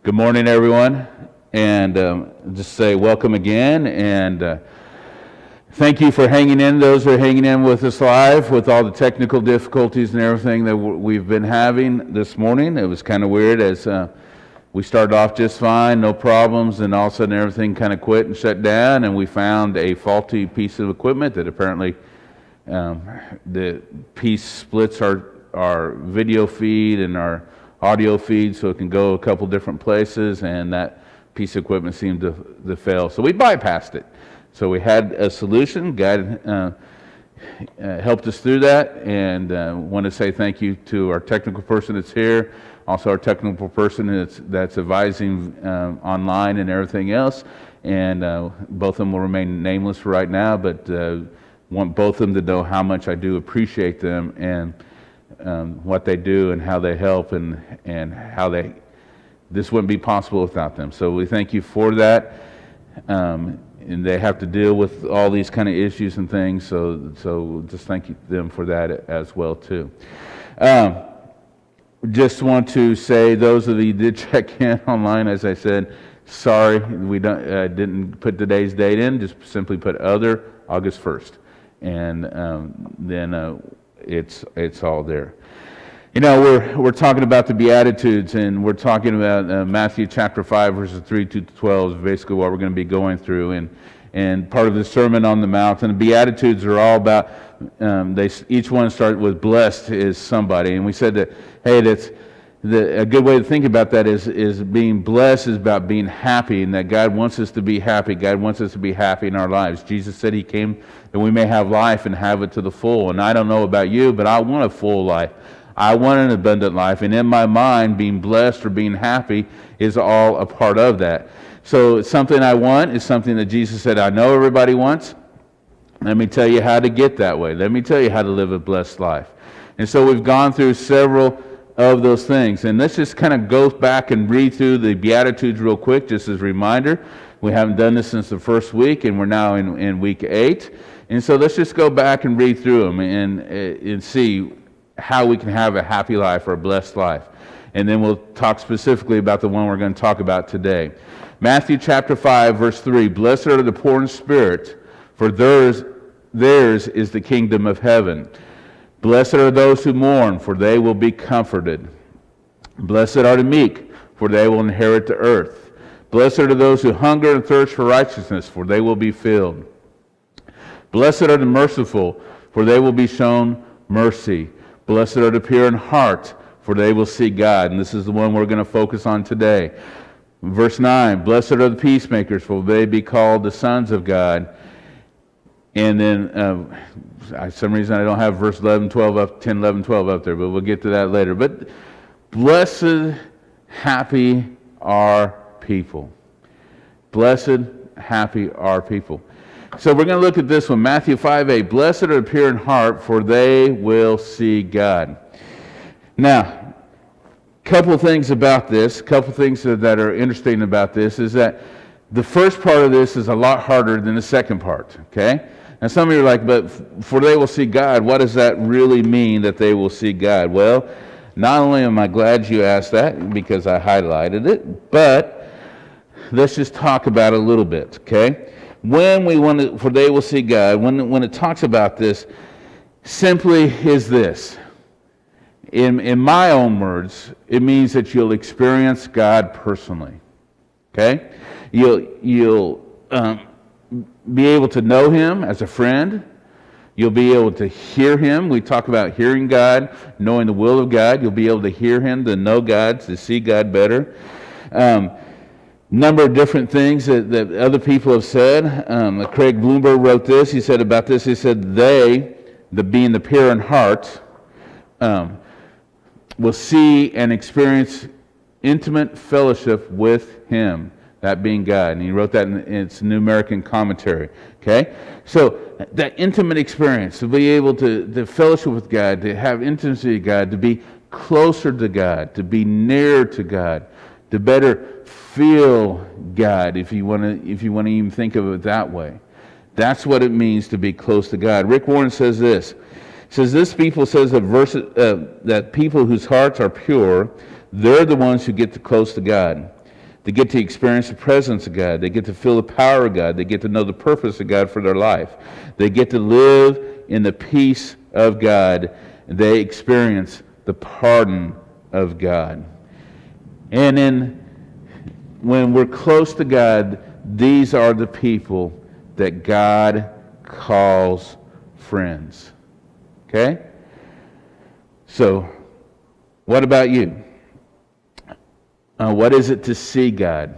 Good morning, everyone, and just say welcome again, and thank you for hanging in, those who are hanging in with us live with all the technical difficulties and everything that we've been having this morning. It was kind of weird as we started off just fine, no problems, and all of a sudden everything kind of quit and shut down, and we found a faulty piece of equipment that apparently the piece splits our video feed and our audio feed so it can go a couple different places, and that piece of equipment seemed to fail. So we bypassed it. So we had a solution. God helped us through that, and want to say thank you to our technical person that's here, also our technical person that's advising online and everything else, and both of them will remain nameless for right now, but want both of them to know how much I do appreciate them and what they do and how they help and how this wouldn't be possible without them. So we thank you for that. And they have to deal with all these kind of issues and things. So just thank you them for that as well too. Just want to say, those of you who did check in online, as I said, sorry we didn't put today's date in. Just simply put August 1st, and then it's all there. You know, we're talking about the Beatitudes, and we're talking about Matthew chapter 5, verses 3 to 12 is basically what we're going to be going through, and part of the Sermon on the Mount. And the Beatitudes are all about, each one starts with blessed is somebody. And we said that, hey, a good way to think about that is being blessed is about being happy, and that God wants us to be happy. God wants us to be happy in our lives. Jesus said He came that we may have life and have it to the full. And I don't know about you, but I want a full life. I want an abundant life. And in my mind, being blessed or being happy is all a part of that. So it's something I want. It's something that Jesus said, I know everybody wants. Let me tell you how to get that way. Let me tell you how to live a blessed life. And so we've gone through several of those things. And let's just kind of go back and read through the Beatitudes real quick, just as a reminder. We haven't done this since the first week, and we're now in week 8. And so let's just go back and read through them and see how we can have a happy life or a blessed life. And then we'll talk specifically about the one we're going to talk about today. Matthew chapter 5, verse 3, Blessed are the poor in spirit, for theirs is the kingdom of heaven. Blessed are those who mourn, for they will be comforted. Blessed are the meek, for they will inherit the earth. Blessed are those who hunger and thirst for righteousness, for they will be filled. Blessed are the merciful, for they will be shown mercy. Blessed are the pure in heart, for they will see God. And this is the one we're going to focus on today. Verse 9, Blessed are the peacemakers, for they be called the sons of God. And then, for some reason I don't have verse 11, 12 up, 10, 11, 12 up there, but we'll get to that later. But blessed, happy are people. Blessed, happy are people. So we're going to look at this one, Matthew 5:8. Blessed are the pure in heart, for they will see God. Now, couple things about this, couple things that are interesting about this is that the first part of this is a lot harder than the second part, okay? And some of you are like, but for they will see God, what does that really mean that they will see God? Well, not only am I glad you asked that because I highlighted it, but let's just talk about it a little bit, okay? When we want to, for they will see God, when it talks about this, simply is this. In my own words, it means that you'll experience God personally. Okay? You'll be able to know Him as a friend. You'll be able to hear Him. We talk about hearing God, knowing the will of God. You'll be able to hear Him, to know God, to see God better. Number of different things that other people have said. Craig Bloomberg wrote this. He said about this, he said, being the pure in heart, will see and experience intimate fellowship with Him, that being God. And he wrote that in its New American Commentary. Okay? So that intimate experience, to be able to fellowship with God, to have intimacy with God, to be closer to God, to be nearer to God, to better feel God, if you want to even think of it that way. That's what it means to be close to God. Rick Warren says this. He says this people says that people whose hearts are pure, they're the ones who get close to God. They get to experience the presence of God. They get to feel the power of God. They get to know the purpose of God for their life. They get to live in the peace of God. They experience the pardon of God. And then when we're close to God, these are the people that God calls friends. Okay? So, what about you? What is it to see God?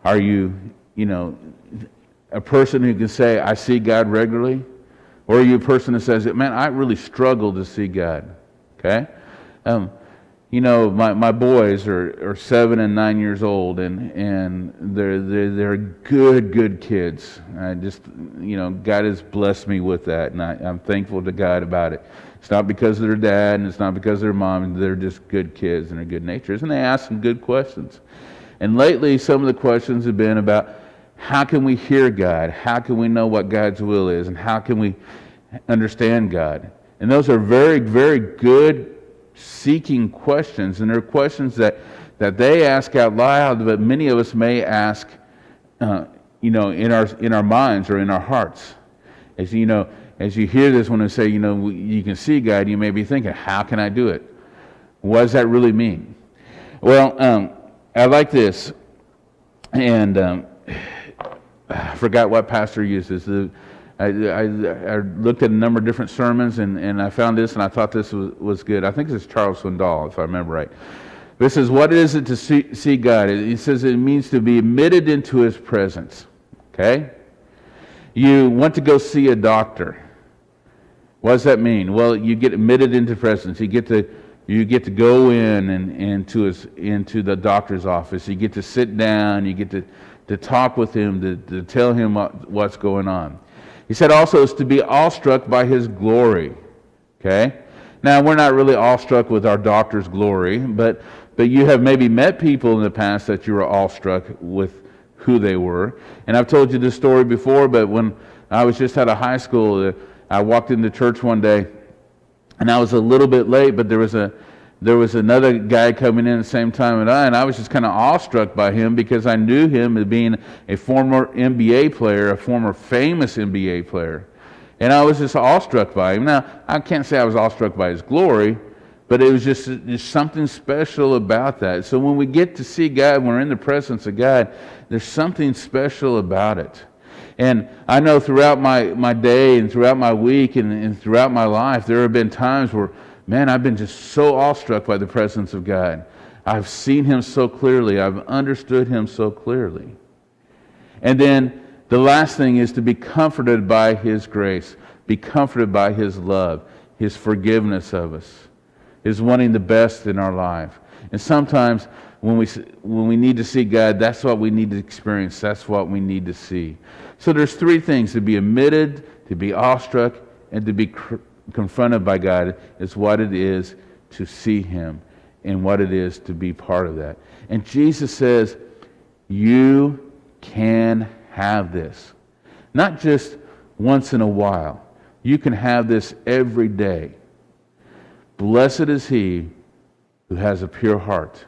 Are you, a person who can say, I see God regularly? Or are you a person that says, man, I really struggle to see God? Okay? My boys are 7 and 9 years old, and they're good kids. God has blessed me with that, and I'm thankful to God about it. It's not because of their dad, and it's not because of their mom. They're just good kids, and they're good natures, and they ask some good questions. And lately, some of the questions have been about how can we hear God? How can we know what God's will is? And how can we understand God? And those are very, very good seeking questions, and they're questions that they ask out loud, but many of us may ask, in our minds or in our hearts. As you hear this, when I say, you can see God, you may be thinking, how can I do it? What does that really mean? Well, I like this, and I forgot what pastor uses. I looked at a number of different sermons, and I found this, and I thought this was good. I think this is Charles Swindoll, if I remember right. This is, what is it to see God? He says it means to be admitted into His presence. Okay? You want to go see a doctor. What does that mean? Well, you get admitted into presence. You get to go in and into the doctor's office. You get to sit down. You get to talk with him, to tell him what's going on. He said also is to be awestruck by His glory. Okay? Now, we're not really awestruck with our doctor's glory, but you have maybe met people in the past that you were awestruck with who they were. And I've told you this story before, but when I was just out of high school, I walked into church one day, and I was a little bit late, but there was another guy coming in at the same time and I was just kind of awestruck by him because I knew him as being a former NBA player, a former famous NBA player. And I was just awestruck by him. Now, I can't say I was awestruck by his glory, but it was just something special about that. So when we get to see God, when we're in the presence of God, there's something special about it. And I know throughout my day and throughout my week and throughout my life, there have been times where, man, I've been just so awestruck by the presence of God. I've seen Him so clearly. I've understood Him so clearly. And then the last thing is to be comforted by His grace, be comforted by His love, His forgiveness of us, His wanting the best in our life. And sometimes when we need to see God, that's what we need to experience. That's what we need to see. So there's three things: to be admitted, to be awestruck, and to be confronted by God. Is what it is to see Him and what it is to be part of that. And Jesus says, you can have this. Not just once in a while. You can have this every day. Blessed is he who has a pure heart,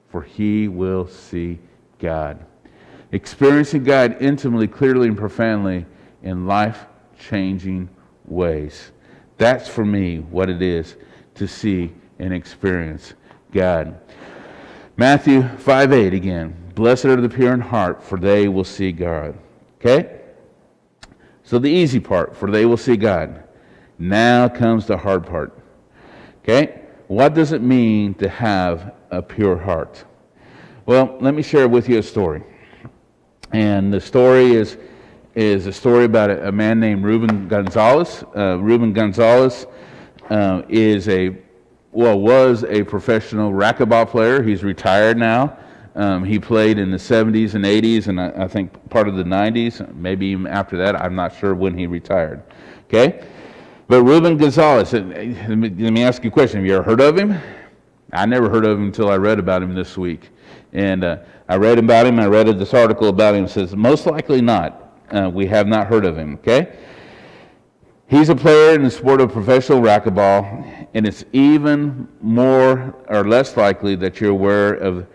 for he will see God. Experiencing God intimately, clearly, and profoundly in life-changing ways. That's for me what it is to see and experience God. Matthew 5:8 again. Blessed are the pure in heart, for they will see God. Okay? So the easy part, for they will see God. Now comes the hard part. Okay? What does it mean to have a pure heart? Well, let me share with you a story. And the story is a story about a man named Ruben Gonzalez. Ruben Gonzalez was a professional racquetball player. He's retired now. He played in the 70s and 80s, and I think part of the 90s, maybe even after that. I'm not sure when he retired. Okay? But Ruben Gonzalez, let me ask you a question. Have you ever heard of him? I never heard of him until I read about him this week. And I read about him. I read this article about him. It says, most likely not. We have not heard of him. Okay? He's a player in the sport of professional racquetball, and it's even more or less likely that you're aware of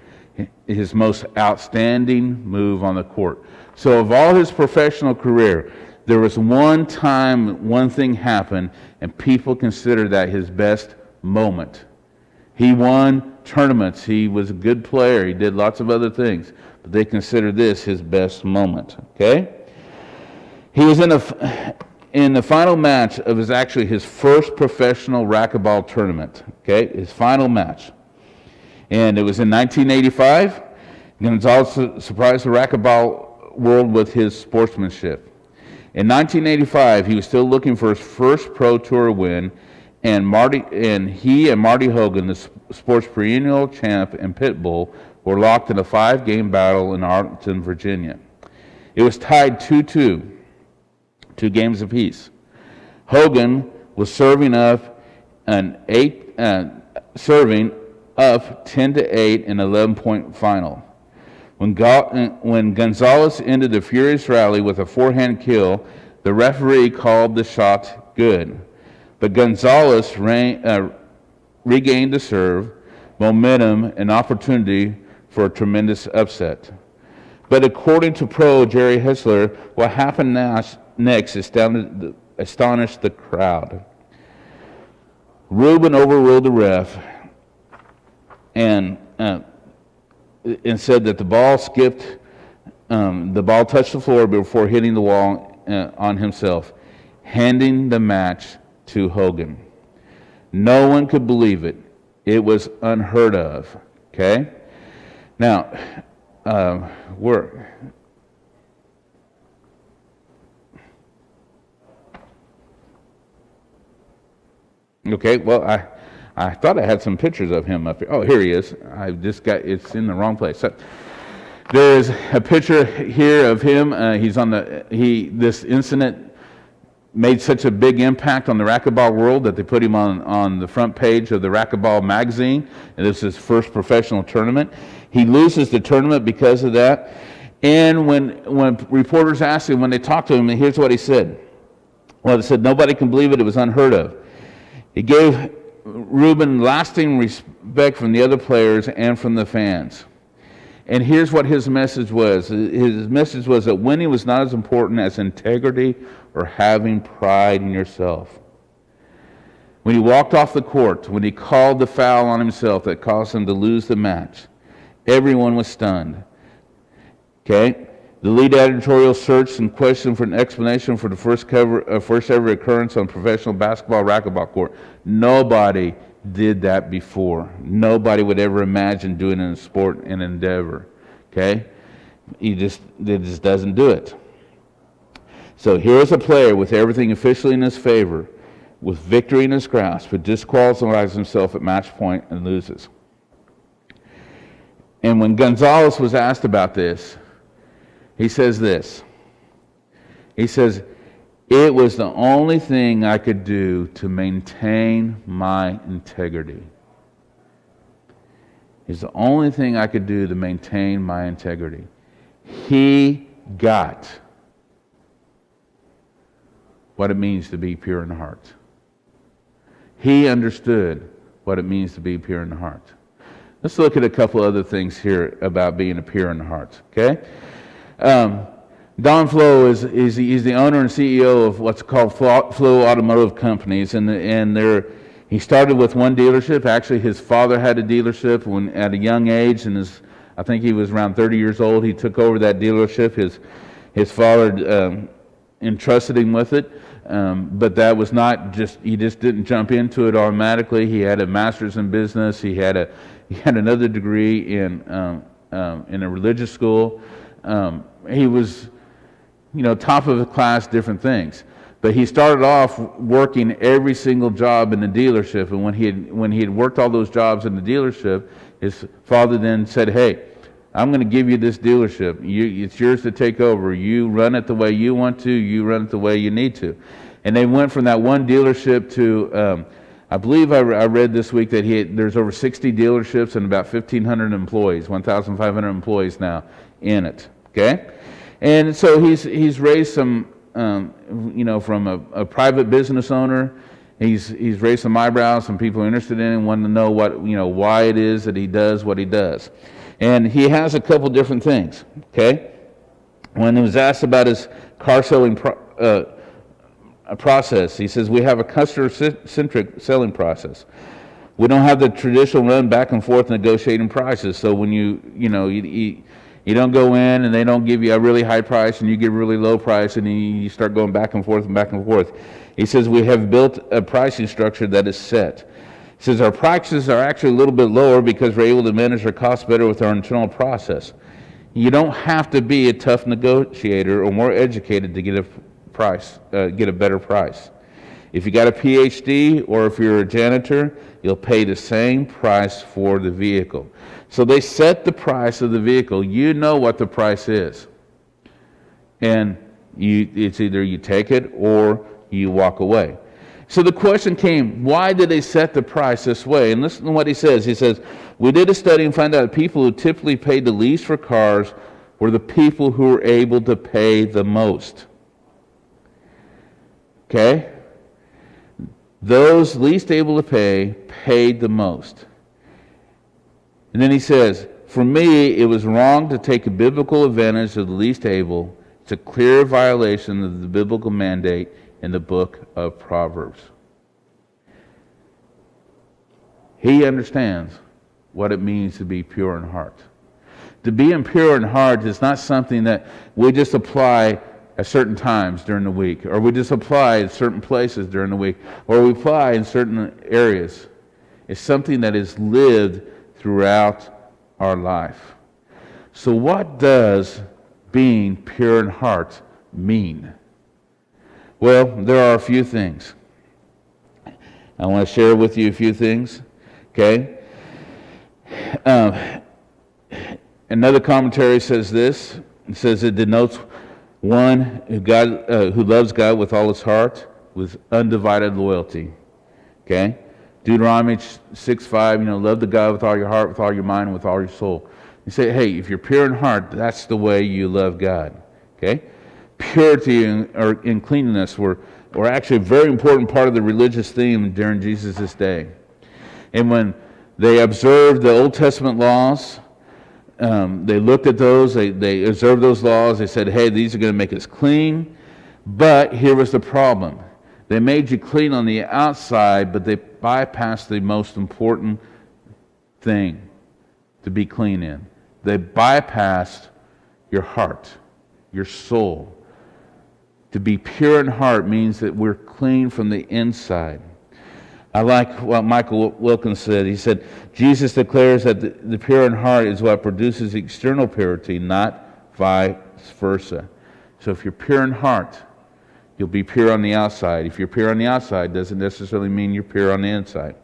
his most outstanding move on the court. So of all his professional career, there was one time one thing happened, and people considered that his best moment. He won tournaments. He was a good player. He did lots of other things. But they considered this his best moment. Okay? He was in the final match of his first professional racquetball tournament. Okay? His final match. And it was in 1985. Gonzalez surprised the racquetball world with his sportsmanship. In 1985, he was still looking for his first Pro Tour win, and he and Marty Hogan, the sport's perennial champ and pit bull, were locked in a 5-game battle in Arlington, Virginia. It was tied 2-2, 2 games apiece. Hogan was serving up 10-8 in an 11-point final. When Gonzalez ended the furious rally with a forehand kill, the referee called the shot good. But Gonzalez regained the serve, momentum, and opportunity for a tremendous upset. But according to pro Jerry Hessler, what happened next astonished the crowd. Rubin overruled the ref and said that the ball touched the floor before hitting the wall on himself, handing the match to Hogan. No one could believe it. It was unheard of. Okay? Now, okay, well, I thought I had some pictures of him up here. Oh, here he is. It's in the wrong place. So, there's a picture here of him. This incident made such a big impact on the racquetball world that they put him on the front page of the Racquetball magazine. And this is his first professional tournament. He loses the tournament because of that. And when reporters asked him, when they talked to him, here's what he said. Well, he said, nobody can believe it. It was unheard of. He gave Rubin lasting respect from the other players and from the fans. And here's what his message was. His message was that winning was not as important as integrity or having pride in yourself. When he walked off the court, when he called the foul on himself that caused him to lose the match, everyone was stunned. Okay? The lead editorial searched and questioned for an explanation for the first ever occurrence on professional basketball racquetball court. Nobody did that before. Nobody would ever imagine doing it in a sport and endeavor. Okay? It just doesn't do it. So here's a player with everything officially in his favor, with victory in his grasp, who disqualifies himself at match point and loses. And when Gonzalez was asked about this, he says this. He says, it was the only thing I could do to maintain my integrity. It's the only thing I could do to maintain my integrity. He got what it means to be pure in heart. He understood what it means to be pure in heart. Let's look at a couple other things here about being a pure in heart. Okay? Don Flo is the owner and CEO of what's called Flo Automotive Companies, and he started with one dealership. Actually, his father had a dealership at a young age, and I think he was around 30 years old. He took over that dealership. His father entrusted him with it, but that was not he just didn't jump into it automatically. He had a master's in business. He had another degree in a religious school. He was, top of the class, different things. But he started off working every single job in the dealership, and when he had worked all those jobs in the dealership, his father then said, "Hey, I'm going to give you this dealership. It's yours to take over. You run it the way you want to. You run it the way you need to." And they went from that one dealership to, I believe I read this week that there's over 60 dealerships and about 1,500 employees, 1,500 employees now in it. Okay, and so he's raised some, from a private business owner, He's raised some eyebrows. Some people are interested in him, want to know why it is that he does what he does. And he has a couple different things, okay? When he was asked about his car selling process, he says, we have a customer-centric selling process. We don't have the traditional run back and forth negotiating prices. So when you don't go in and they don't give you a really high price and you give a really low price and you start going back and forth and back and forth. He says, we have built a pricing structure that is set. He says, our prices are actually a little bit lower because we're able to manage our costs better with our internal process. You don't have to be a tough negotiator or more educated to get a better price. If you got a PhD or if you're a janitor, you'll pay the same price for the vehicle. So they set the price of the vehicle. You know what the price is. And it's either you take it or you walk away. So the question came, why did they set the price this way? And listen to what he says. He says, we did a study and found out people who typically paid the least for cars were the people who were able to pay the most. Okay? Those least able to pay paid the most. And then he says, for me, it was wrong to take a biblical advantage of the least able. It's a clear violation of the biblical mandate in the book of Proverbs. He understands what it means to be pure in heart. To be pure in heart is not something that we just apply at certain times during the week, or we just apply at certain places during the week, or we apply in certain areas. It's something that is lived throughout our life. So what does being pure in heart mean? Well, there are a few things. I want to share with you a few things. Okay? Another commentary says this. It says it denotes one who loves God with all his heart, with undivided loyalty. Okay? Deuteronomy 6:5, love the God with all your heart, with all your mind, and with all your soul. You say, hey, if you're pure in heart, that's the way you love God. Okay? Purity and cleanliness were actually a very important part of the religious theme during Jesus' day. And when they observed the Old Testament laws, they looked at those, they observed those laws, they said, hey, these are going to make us clean. But here was the problem. They made you clean on the outside, but they bypassed the most important thing to be clean in. They bypassed your heart, your soul. To be pure in heart means that we're clean from the inside. I like what Michael Wilkins said. He said, Jesus declares that the pure in heart is what produces external purity, not vice versa. So if you're pure in heart, you'll be pure on the outside. If you're pure on the outside, doesn't necessarily mean you're pure on the inside.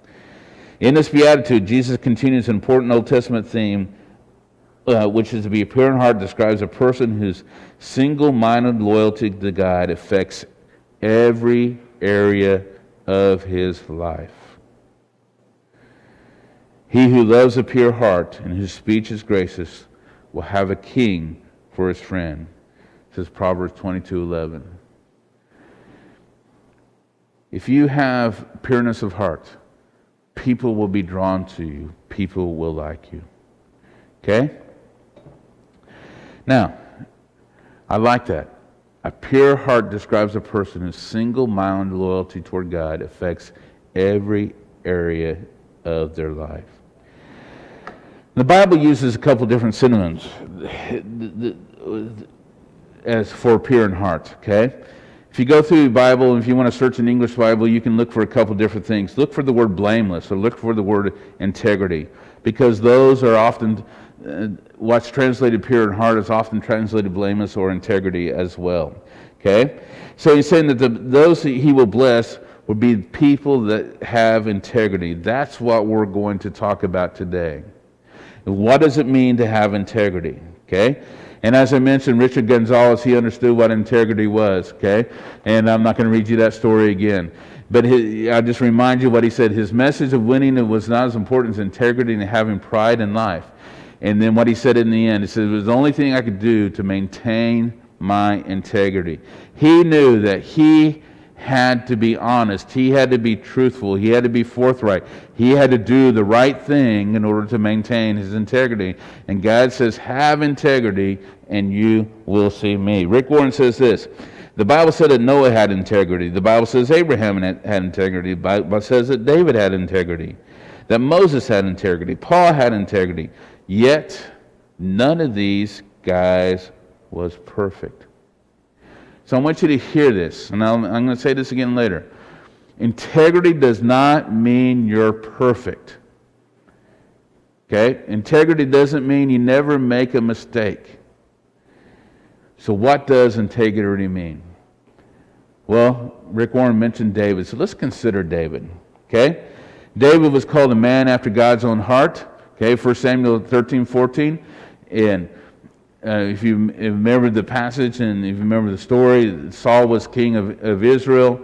In this Beatitude, Jesus continues an important Old Testament theme, which is to be pure in heart describes a person whose single-minded loyalty to God affects every area of his life. He who loves a pure heart and whose speech is gracious will have a king for his friend, says Proverbs 22:11. If you have pureness of heart, people will be drawn to you. People will like you. Okay? Now, I like that. A pure heart describes a person whose single-minded loyalty toward God affects every area of their life. The Bible uses a couple different synonyms as for pure in heart, okay? If you go through the Bible, and if you want to search an English Bible, you can look for a couple different things. Look for the word blameless, or look for the word integrity, because those are often, what's translated pure in heart is often translated blameless or integrity as well. Okay? So he's saying that those that he will bless will be people that have integrity. That's what we're going to talk about today. What does it mean to have integrity? Okay? And as I mentioned, Richard Gonzalez, he understood what integrity was. Okay? And I'm not going to read you that story again. But I'll just remind you what he said. His message of winning was not as important as integrity and having pride in life. And then what he said in the end, he said, it was the only thing I could do to maintain my integrity. He knew that he had to be honest. He had to be truthful. He had to be forthright. He had to do the right thing in order to maintain his integrity. And God says, have integrity and you will see me. Rick Warren says this: the Bible said that Noah had integrity. The Bible says Abraham had integrity. The Bible says that David had integrity, that Moses had integrity, Paul had integrity. Yet none of these guys was perfect. So I want you to hear this, and I'm going to say this again later. Integrity does not mean you're perfect. Okay? Integrity doesn't mean you never make a mistake. So what does integrity mean? Well, Rick Warren mentioned David, so let's consider David. Okay? David was called a man after God's own heart. Okay, 1 Samuel 13:14. And if you remember the passage and if you remember the story, Saul was king of Israel.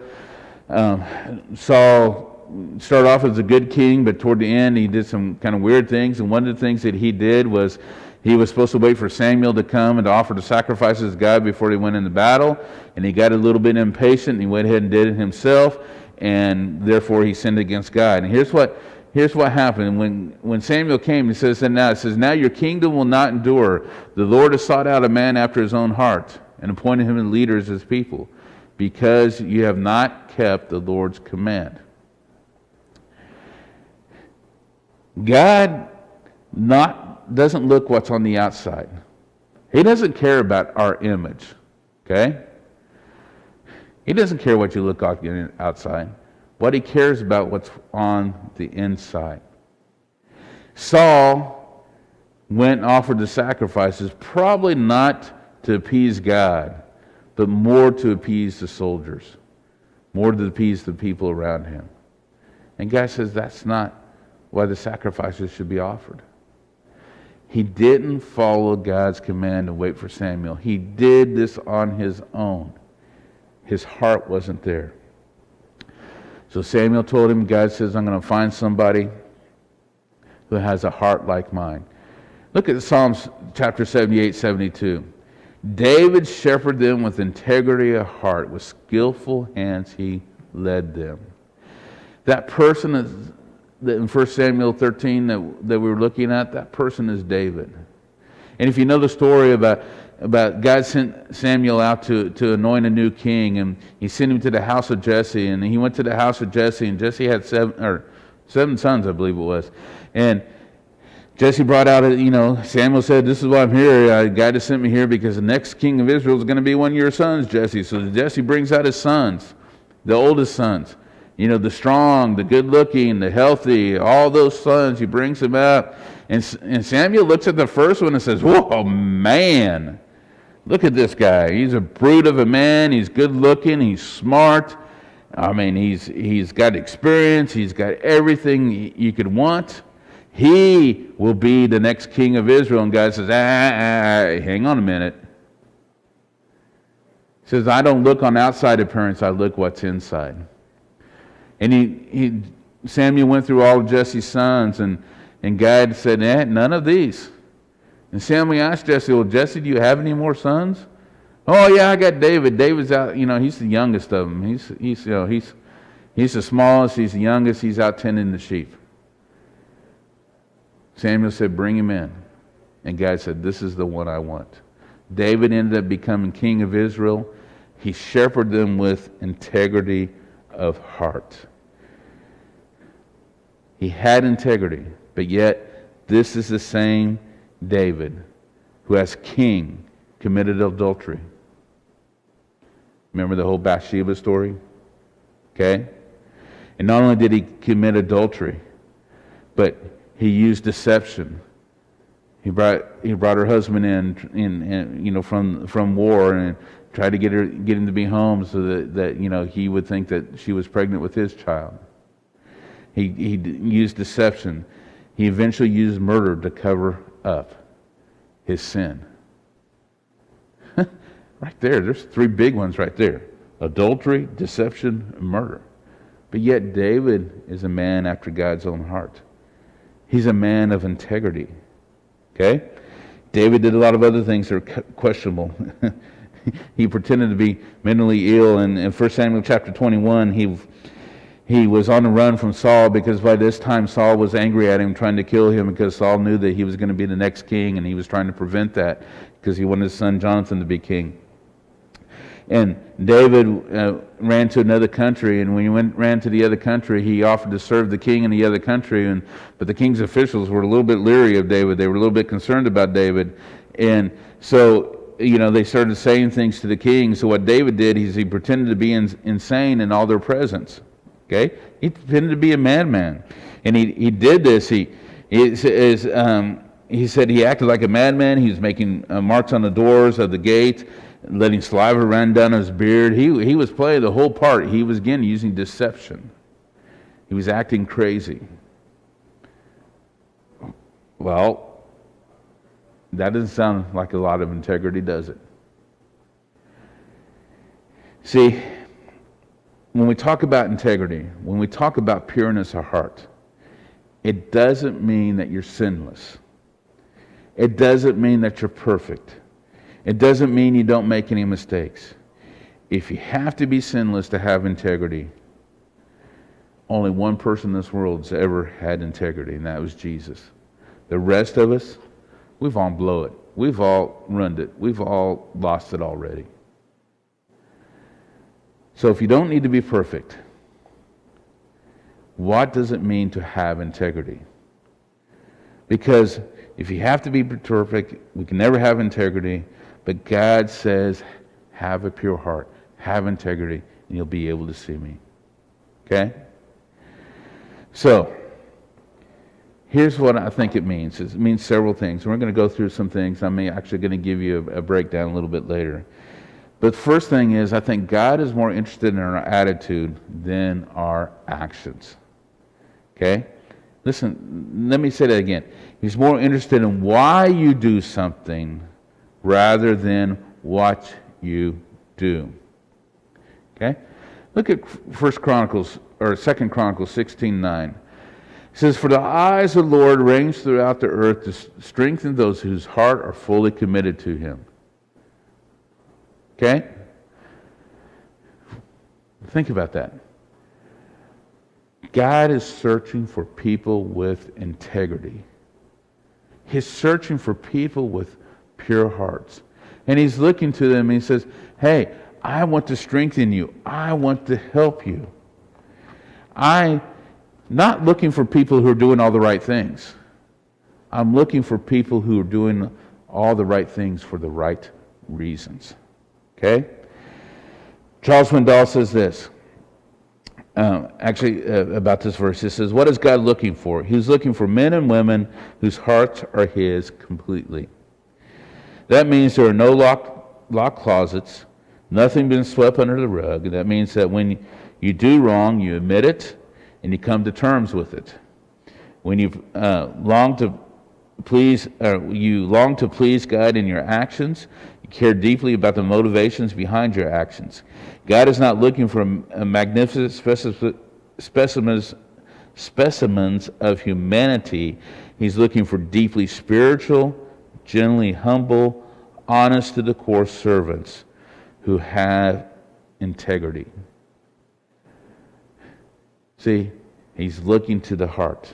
Saul started off as a good king, but toward the end he did some kind of weird things. And one of the things that he did was he was supposed to wait for Samuel to come and to offer the sacrifices to God before he went into battle. And he got a little bit impatient and he went ahead and did it himself. And therefore he sinned against God. And here's what happened. When Samuel came, he says, now your kingdom will not endure. The Lord has sought out a man after his own heart and appointed him in leaders as people, because you have not kept the Lord's command. God doesn't look what's on the outside. He doesn't care about our image. Okay? He doesn't care what you look like on the outside. What he cares about what's on the inside. Saul went and offered the sacrifices, probably not to appease God, but more to appease the soldiers, more to appease the people around him. And God says that's not why the sacrifices should be offered. He didn't follow God's command and wait for Samuel. He did this on his own. His heart wasn't there. So Samuel told him, God says, I'm going to find somebody who has a heart like mine. Look at Psalms chapter 78, 72. David shepherded them with integrity of heart. With skillful hands he led them. That person that in 1 Samuel 13 that we were looking at, that person is David. And if you know the story about God sent Samuel out to anoint a new king, and he sent him to the house of Jesse, and he went to the house of Jesse, and Jesse had seven sons, I believe it was. And Jesse brought out, Samuel said, this is why I'm here. God has sent me here because the next king of Israel is going to be one of your sons, Jesse. So Jesse brings out his sons, the oldest sons. The strong, the good-looking, the healthy, all those sons, he brings them out. And Samuel looks at the first one and says, whoa, man. Look at this guy. He's a brute of a man. He's good looking. He's smart. I mean, he's got experience. He's got everything you could want. He will be the next king of Israel. And God says, hang on a minute. He says, I don't look on outside appearance. I look what's inside. And Samuel went through all of Jesse's sons, and God said, none of these. And Samuel asked Jesse, well, Jesse, do you have any more sons? Oh, yeah, I got David. David's out, he's the youngest of them. He's the smallest, he's the youngest, he's out tending the sheep. Samuel said, bring him in. And God said, this is the one I want. David ended up becoming king of Israel. He shepherded them with integrity of heart. He had integrity, but yet this is the same David who, as king, committed adultery. Remember the whole Bathsheba story? Okay? And not only did he commit adultery, but he used deception. He brought her husband in from war and tried to get him to be home so that he would think that she was pregnant with his child. He used deception. He eventually used murder to cover up his sin. Right there, there's three big ones right there. Adultery, deception, and murder. But yet David is a man after God's own heart. He's a man of integrity. Okay? David did a lot of other things that are questionable. he pretended to be mentally ill. And in 1 Samuel chapter 21, he was on the run from Saul, because by this time Saul was angry at him, trying to kill him, because Saul knew that he was going to be the next king, and he was trying to prevent that because he wanted his son Jonathan to be king. And David ran to another country, and when he ran to the other country, he offered to serve the king in the other country. But the king's officials were a little bit leery of David. They were a little bit concerned about David. And so, they started saying things to the king. So what David did is he pretended to be insane in all their presence. Okay? He pretended to be a madman. And he did this. He said he acted like a madman. He was making marks on the doors of the gate, letting saliva run down his beard. He was playing the whole part. He was, again, using deception. He was acting crazy. Well, that doesn't sound like a lot of integrity, does it? See, when we talk about integrity, when we talk about pureness of heart, it doesn't mean that you're sinless. It doesn't mean that you're perfect. It doesn't mean you don't make any mistakes. If you have to be sinless to have integrity, only one person in this world has ever had integrity, and that was Jesus. The rest of us, we've all blown it. We've all ruined it. We've all lost it already. So if you don't need to be perfect, what does it mean to have integrity? Because if you have to be perfect, we can never have integrity. But God says, have a pure heart, have integrity, and you'll be able to see me. Okay? So, here's what I think it means. It means several things. We're going to go through some things. I'm actually going to give you a breakdown a little bit later. But the first thing is, I think God is more interested in our attitude than our actions. Okay? Listen, let me say that again. He's more interested in why you do something rather than what you do. Okay? Look at 2 Chronicles 16:9. It says, "For the eyes of the Lord range throughout the earth to strengthen those whose heart are fully committed to Him." Okay? Think about that. God is searching for people with integrity. He's searching for people with pure hearts. And He's looking to them and He says, hey, I want to strengthen you. I want to help you. I'm not looking for people who are doing all the right things. I'm looking for people who are doing all the right things for the right reasons. Okay? Charles Swindoll says this, about this verse. He says, what is God looking for? He's looking for men and women whose hearts are His completely. That means there are no locked closets, nothing been swept under the rug. That means that when you do wrong, you admit it and you come to terms with it. When you long to please God in your actions, you care deeply about the motivations behind your actions. God is not looking for a magnificent specimens of humanity. He's looking for deeply spiritual, generally humble, honest to the core servants who have integrity. See, He's looking to the heart.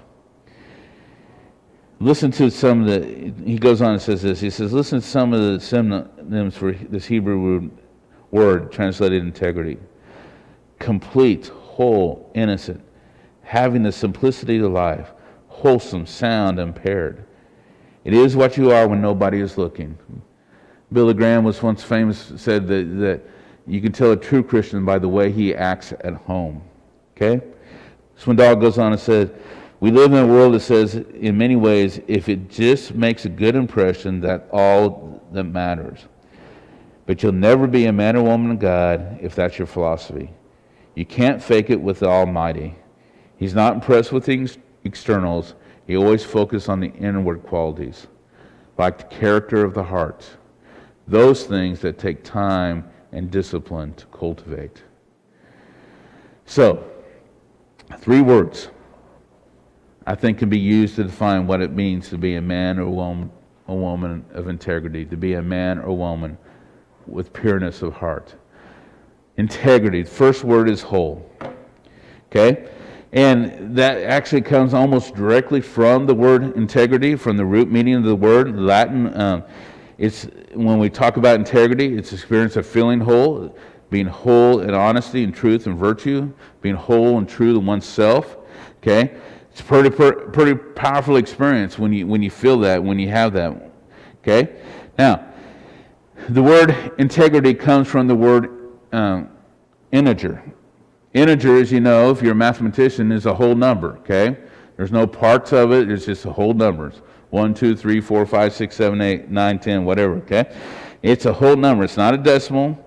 Listen to some of the, he goes on and says this, he says, listen to some of the synonyms for this Hebrew word translated integrity. Complete, whole, innocent, having the simplicity of life, wholesome, sound, impaired. It is what you are when nobody is looking. Billy Graham was once famous, said that you can tell a true Christian by the way he acts at home. Okay? Swindoll goes on and says, we live in a world that says, in many ways, if it just makes a good impression, that's all that matters. But you'll never be a man or woman of God if that's your philosophy. You can't fake it with the Almighty. He's not impressed with things externals. He always focuses on the inward qualities, like the character of the heart. Those things that take time and discipline to cultivate. So, 3 words I think can be used to define what it means to be a man or a woman of integrity, to be a man or woman with pureness of heart. Integrity. The first word is whole. Okay? And that actually comes almost directly from the word integrity, from the root meaning of the word, Latin. It's when we talk about integrity, it's the experience of feeling whole, being whole in honesty and truth and virtue, being whole and true to oneself. Okay? It's a pretty powerful experience when you feel that, when you have that. Okay? Now, the word integrity comes from the word integer. Integer, as you know, if you're a mathematician, is a whole number, okay? There's no parts of it, it's just a whole numbers. 1, 2, 3, 4, 5, 6, 7, 8, 9, 10, whatever, okay? It's a whole number. It's not a decimal.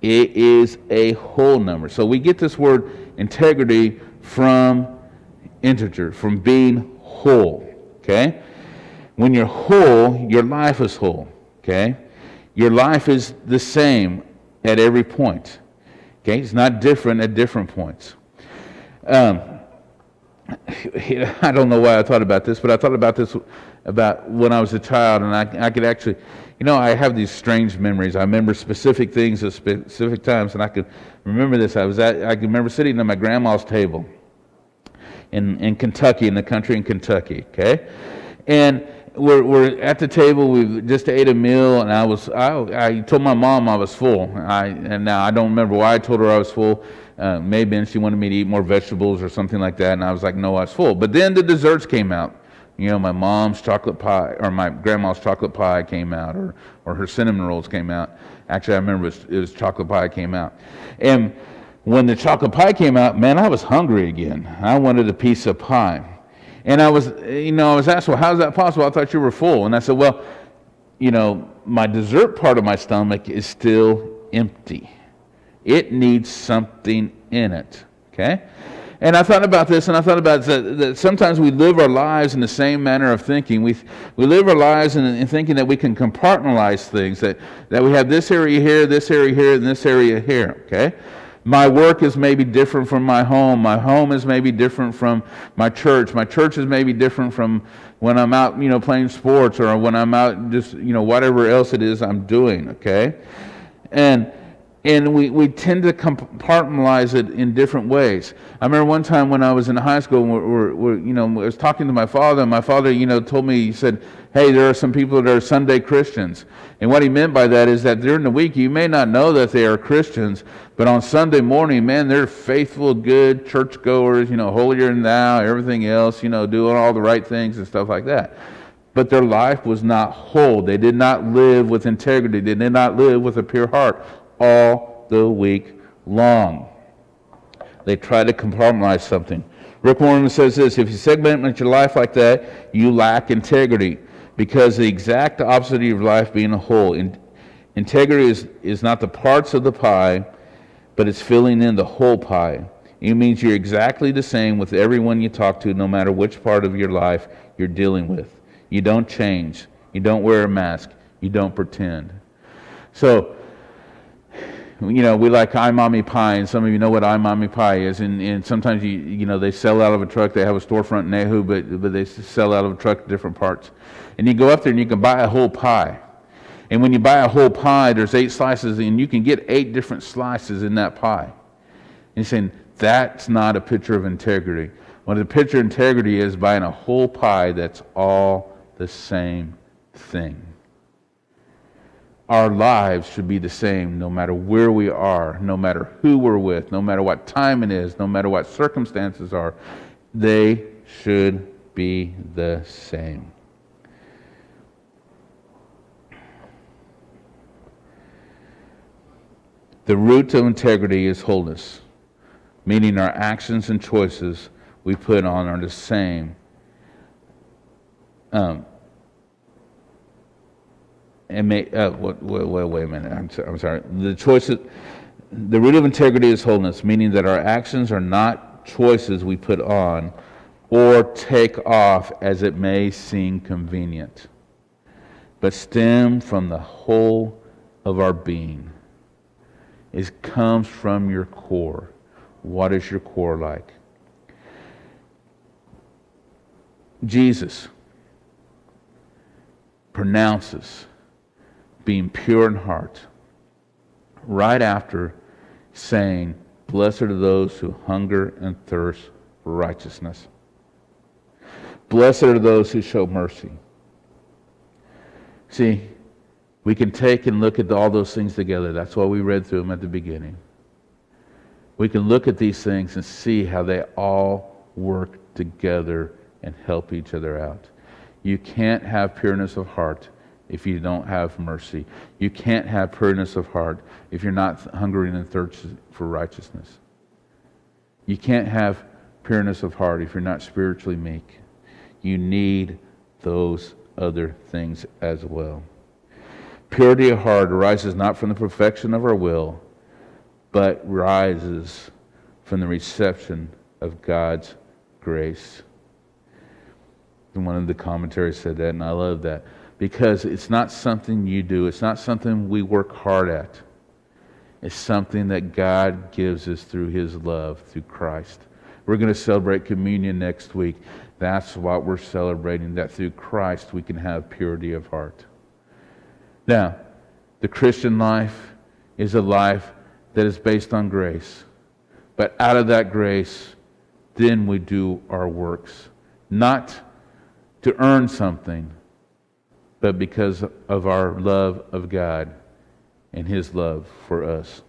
It is a whole number. So we get this word integrity from integer, from being whole, okay? When you're whole, your life is whole, okay? Your life is the same at every point. Okay, it's not different at different points. I don't know why I thought about this, but I thought about this about when I was a child, and I could actually, I have these strange memories. I remember specific things at specific times, and I could remember this. I can remember sitting at my grandma's table in Kentucky, in the country in Kentucky. Okay, and we're at the table. We just ate a meal, and I told my mom I was full. And now I don't remember why I told her I was full. Maybe she wanted me to eat more vegetables or something like that, and I was like, no, I was full. But then the desserts came out. My mom's chocolate pie, or my grandma's chocolate pie came out, or her cinnamon rolls came out. Actually, I remember it was chocolate pie came out. And when the chocolate pie came out, man, I was hungry again. I wanted a piece of pie. And I was asked, well, how is that possible? I thought you were full. And I said, well, my dessert part of my stomach is still empty. It needs something in it, okay? And I thought about this, and I thought about that sometimes we live our lives in the same manner of thinking. We live our lives in thinking that we can compartmentalize things, that we have this area here, and this area here, okay? My work is maybe different from my home. My home is maybe different from my church. My church is maybe different from when I'm out, playing sports, or when I'm out just, whatever else it is I'm doing, okay? And we tend to compartmentalize it in different ways. I remember one time when I was in high school, I was talking to my father, and my father, told me, he said, hey, there are some people that are Sunday Christians. And what he meant by that is that during the week, you may not know that they are Christians, but on Sunday morning, man, they're faithful, good churchgoers, holier than thou, everything else, doing all the right things and stuff like that. But their life was not whole. They did not live with integrity. They did not live with a pure heart all the week long. They try to compartmentalize something. Rick Warren says this: if you segment your life like that, you lack integrity, because the exact opposite of your life being a whole. Integrity is not the parts of the pie, but it's filling in the whole pie. It means you're exactly the same with everyone you talk to, no matter which part of your life you're dealing with. You don't change. You don't wear a mask. You don't pretend. So, we like iMommy Pie, and some of you know what iMommy Pie is. And sometimes they sell out of a truck. They have a storefront in Nehu, but they sell out of a truck different parts. And you go up there and you can buy a whole pie. And when you buy a whole pie, there's 8 slices, and you can get 8 different slices in that pie. And you're saying that's not a picture of integrity. What a picture of integrity is buying a whole pie that's all the same thing. Our lives should be the same no matter where we are, no matter who we're with, no matter what time it is, no matter what circumstances are. They should be the same. The root of integrity is wholeness, meaning our actions and choices we put on are the same. Wait a minute. I'm sorry. The root of integrity is wholeness, meaning that our actions are not choices we put on or take off as it may seem convenient, but stem from the whole of our being. It comes from your core. What is your core like? Jesus pronounces being pure in heart right after saying, blessed are those who hunger and thirst for righteousness. Blessed are those who show mercy. See, we can take and look at all those things together. That's why we read through them at the beginning. We can look at these things and see how they all work together and help each other out. You can't have pureness of heart if you don't have mercy. You can't have pureness of heart if you're not hungering and thirsting for righteousness. You can't have pureness of heart if you're not spiritually meek. You need those other things as well. Purity of heart arises not from the perfection of our will, but rises from the reception of God's grace. And one of the commentaries said that, and I love that. Because it's not something you do. It's not something we work hard at. It's something that God gives us through His love, through Christ. We're going to celebrate communion next week. That's what we're celebrating, that through Christ we can have purity of heart. Now, the Christian life is a life that is based on grace. But out of that grace, then we do our works. Not to earn something, but because of our love of God and His love for us.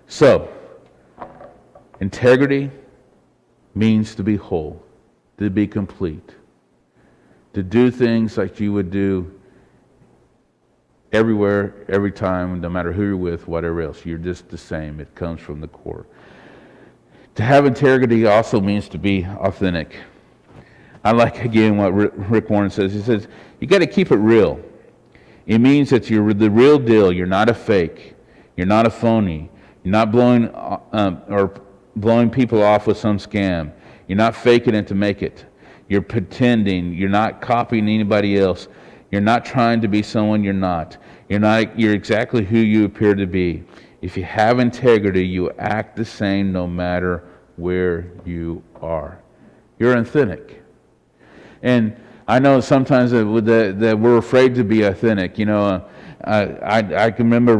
So, integrity means to be whole, to be complete, to do things like you would do everywhere, every time, no matter who you're with, whatever else. You're just the same. It comes from the core. To have integrity also means to be authentic. I like, again, what Rick Warren says. He says, you got to keep it real. It means that you're the real deal. You're not a fake. You're not a phony. You're not blowing people off with some scam. You're not faking it to make it. You're pretending. You're not copying anybody else. You're not trying to be someone you're not. You're exactly who you appear to be. If you have integrity, you act the same no matter where you are. You're authentic. And I know sometimes that we're afraid to be authentic. You know, I can remember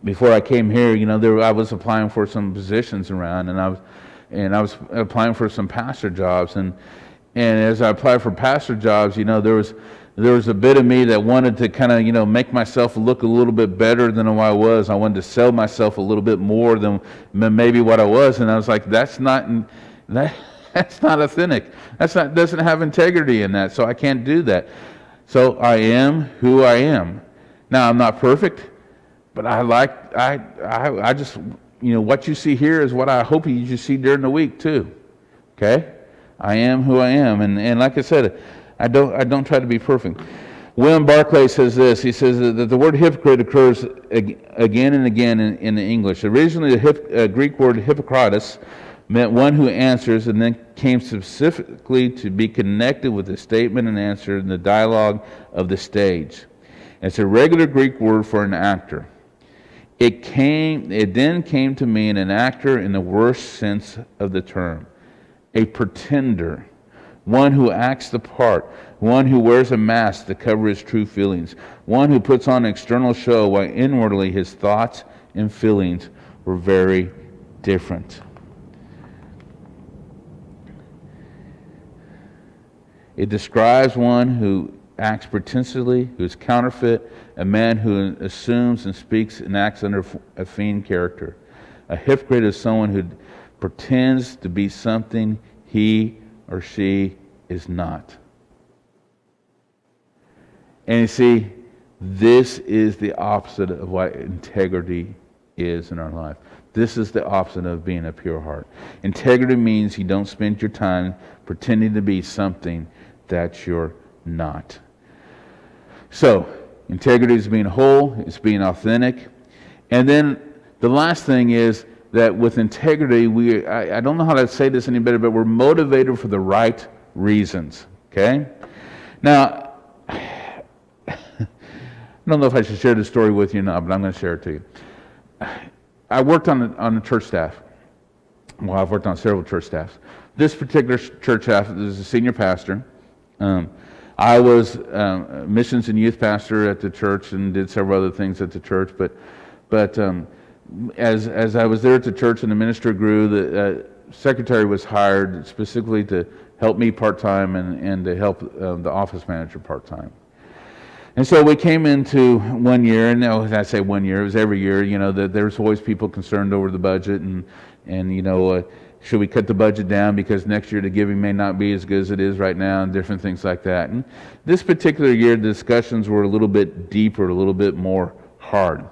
before I came here, you know, I was applying for some positions around, and I was applying for some pastor jobs, and as I applied for pastor jobs, you know, there was a bit of me that wanted to kind of, you know, make myself look a little bit better than what I was. I wanted to sell myself a little bit more than maybe what I was, and I was like, that's not authentic. Doesn't have integrity in that, so I can't do that. So I am who I am. Now, I'm not perfect, but I just, you know, what you see here is what I hope you see during the week too. Okay? I am who I am, and like I said, I don't try to be perfect. William Barclay says this. He says that the word hypocrite occurs again and again in the English. Originally, the Greek word hypocritus meant one who answers, and then came specifically to be connected with the statement and answer in the dialogue of the stage. It's a regular Greek word for an actor. It then came to mean an actor in the worst sense of the term, a pretender, one who acts the part, one who wears a mask to cover his true feelings, one who puts on an external show while inwardly his thoughts and feelings were very different. It describes one who acts pretentiously, who is counterfeit, a man who assumes and speaks and acts under a feigned character. A hypocrite is someone who pretends to be something he or she is not. And you see, this is the opposite of what integrity is in our life. This is the opposite of being a pure heart. Integrity means you don't spend your time pretending to be something that you're not. So, integrity is being whole, it's being authentic. And then the last thing is that with integrity, I don't know how to say this any better, but we're motivated for the right reasons. Okay? Now, I don't know if I should share this story with you or not, but I'm going to share it to you. I worked on the church staff. Well, I've worked on several church staffs. This particular church staff is a senior pastor. I was missions and youth pastor at the church and did several other things at the church. But as I was there at the church and the ministry grew, the secretary was hired specifically to help me part-time and to help the office manager part-time. And so we came into one year, and when I say 1 year, it was every year, that there's always people concerned over the budget and should we cut the budget down because next year the giving may not be as good as it is right now, and different things like that. And this particular year, the discussions were a little bit deeper, a little bit more hard.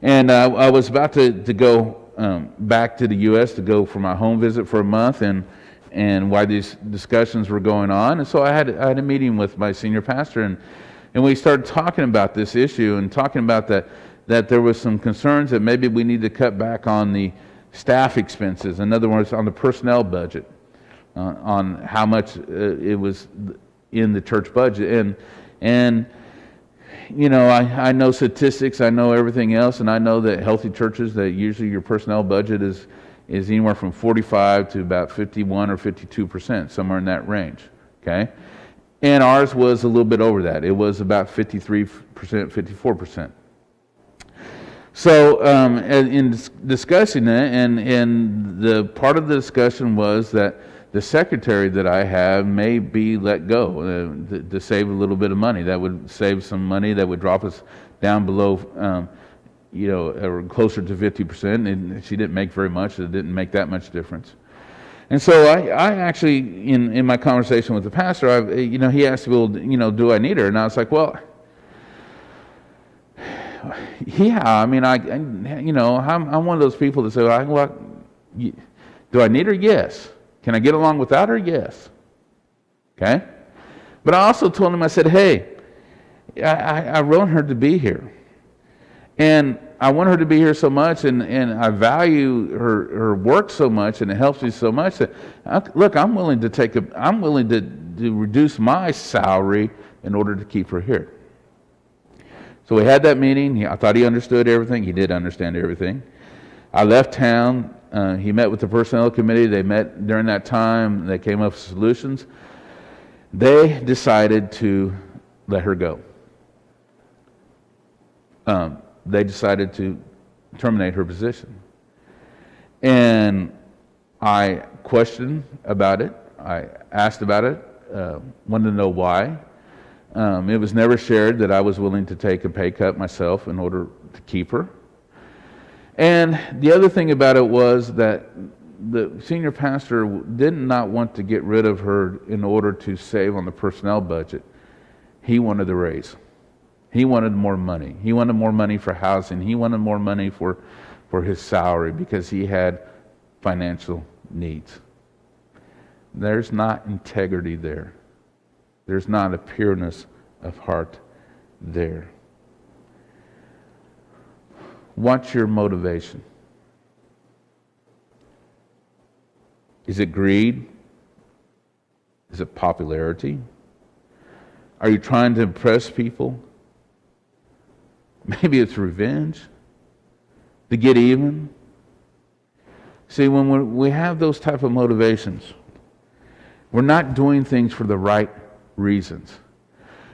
And I was about to go back to the U.S. to go for my home visit for a month, and while these discussions were going on, and so I had a meeting with my senior pastor, and we started talking about this issue and talking about that there was some concerns that maybe we need to cut back on the staff expenses. In other words, on the personnel budget, on how much it was in the church budget. And I know statistics, I know everything else, and I know that healthy churches, that usually your personnel budget is anywhere from 45 to about 51 or 52%, somewhere in that range, okay? And ours was a little bit over that. It was about 53%, 54%. So in discussing it, and the part of the discussion was that the secretary that I have may be let go to save a little bit of money. That would save some money. That would drop us down below, or closer to 50%. And she didn't make very much. It didn't make that much difference. And so I actually, in my conversation with the pastor, he asked me, well, do I need her? And I was like, well, yeah. I mean, I'm one of those people that say, well, do I need her? Yes. Can I get along without her? Yes. Okay? But I also told him, I said, hey, I want her to be here. And I want her to be here so much, and I value her work so much, and it helps me so much that, look, I'm willing to reduce my salary in order to keep her here. So we had that meeting. I thought he understood everything. He did understand everything. I left town. He met with the personnel committee. They met during that time. They came up with solutions. They decided to let her go. They decided to terminate her position. And I questioned about it. I asked about it, wanted to know why. It was never shared that I was willing to take a pay cut myself in order to keep her. And the other thing about it was that the senior pastor did not want to get rid of her in order to save on the personnel budget. He wanted the raise. He wanted more money. He wanted more money for housing. He wanted more money for his salary because he had financial needs. There's not integrity there. There's not a pureness of heart there. What's your motivation? Is it greed? Is it popularity? Are you trying to impress people? Maybe it's revenge, to get even. See, when we have those type of motivations, we're not doing things for the right reasons.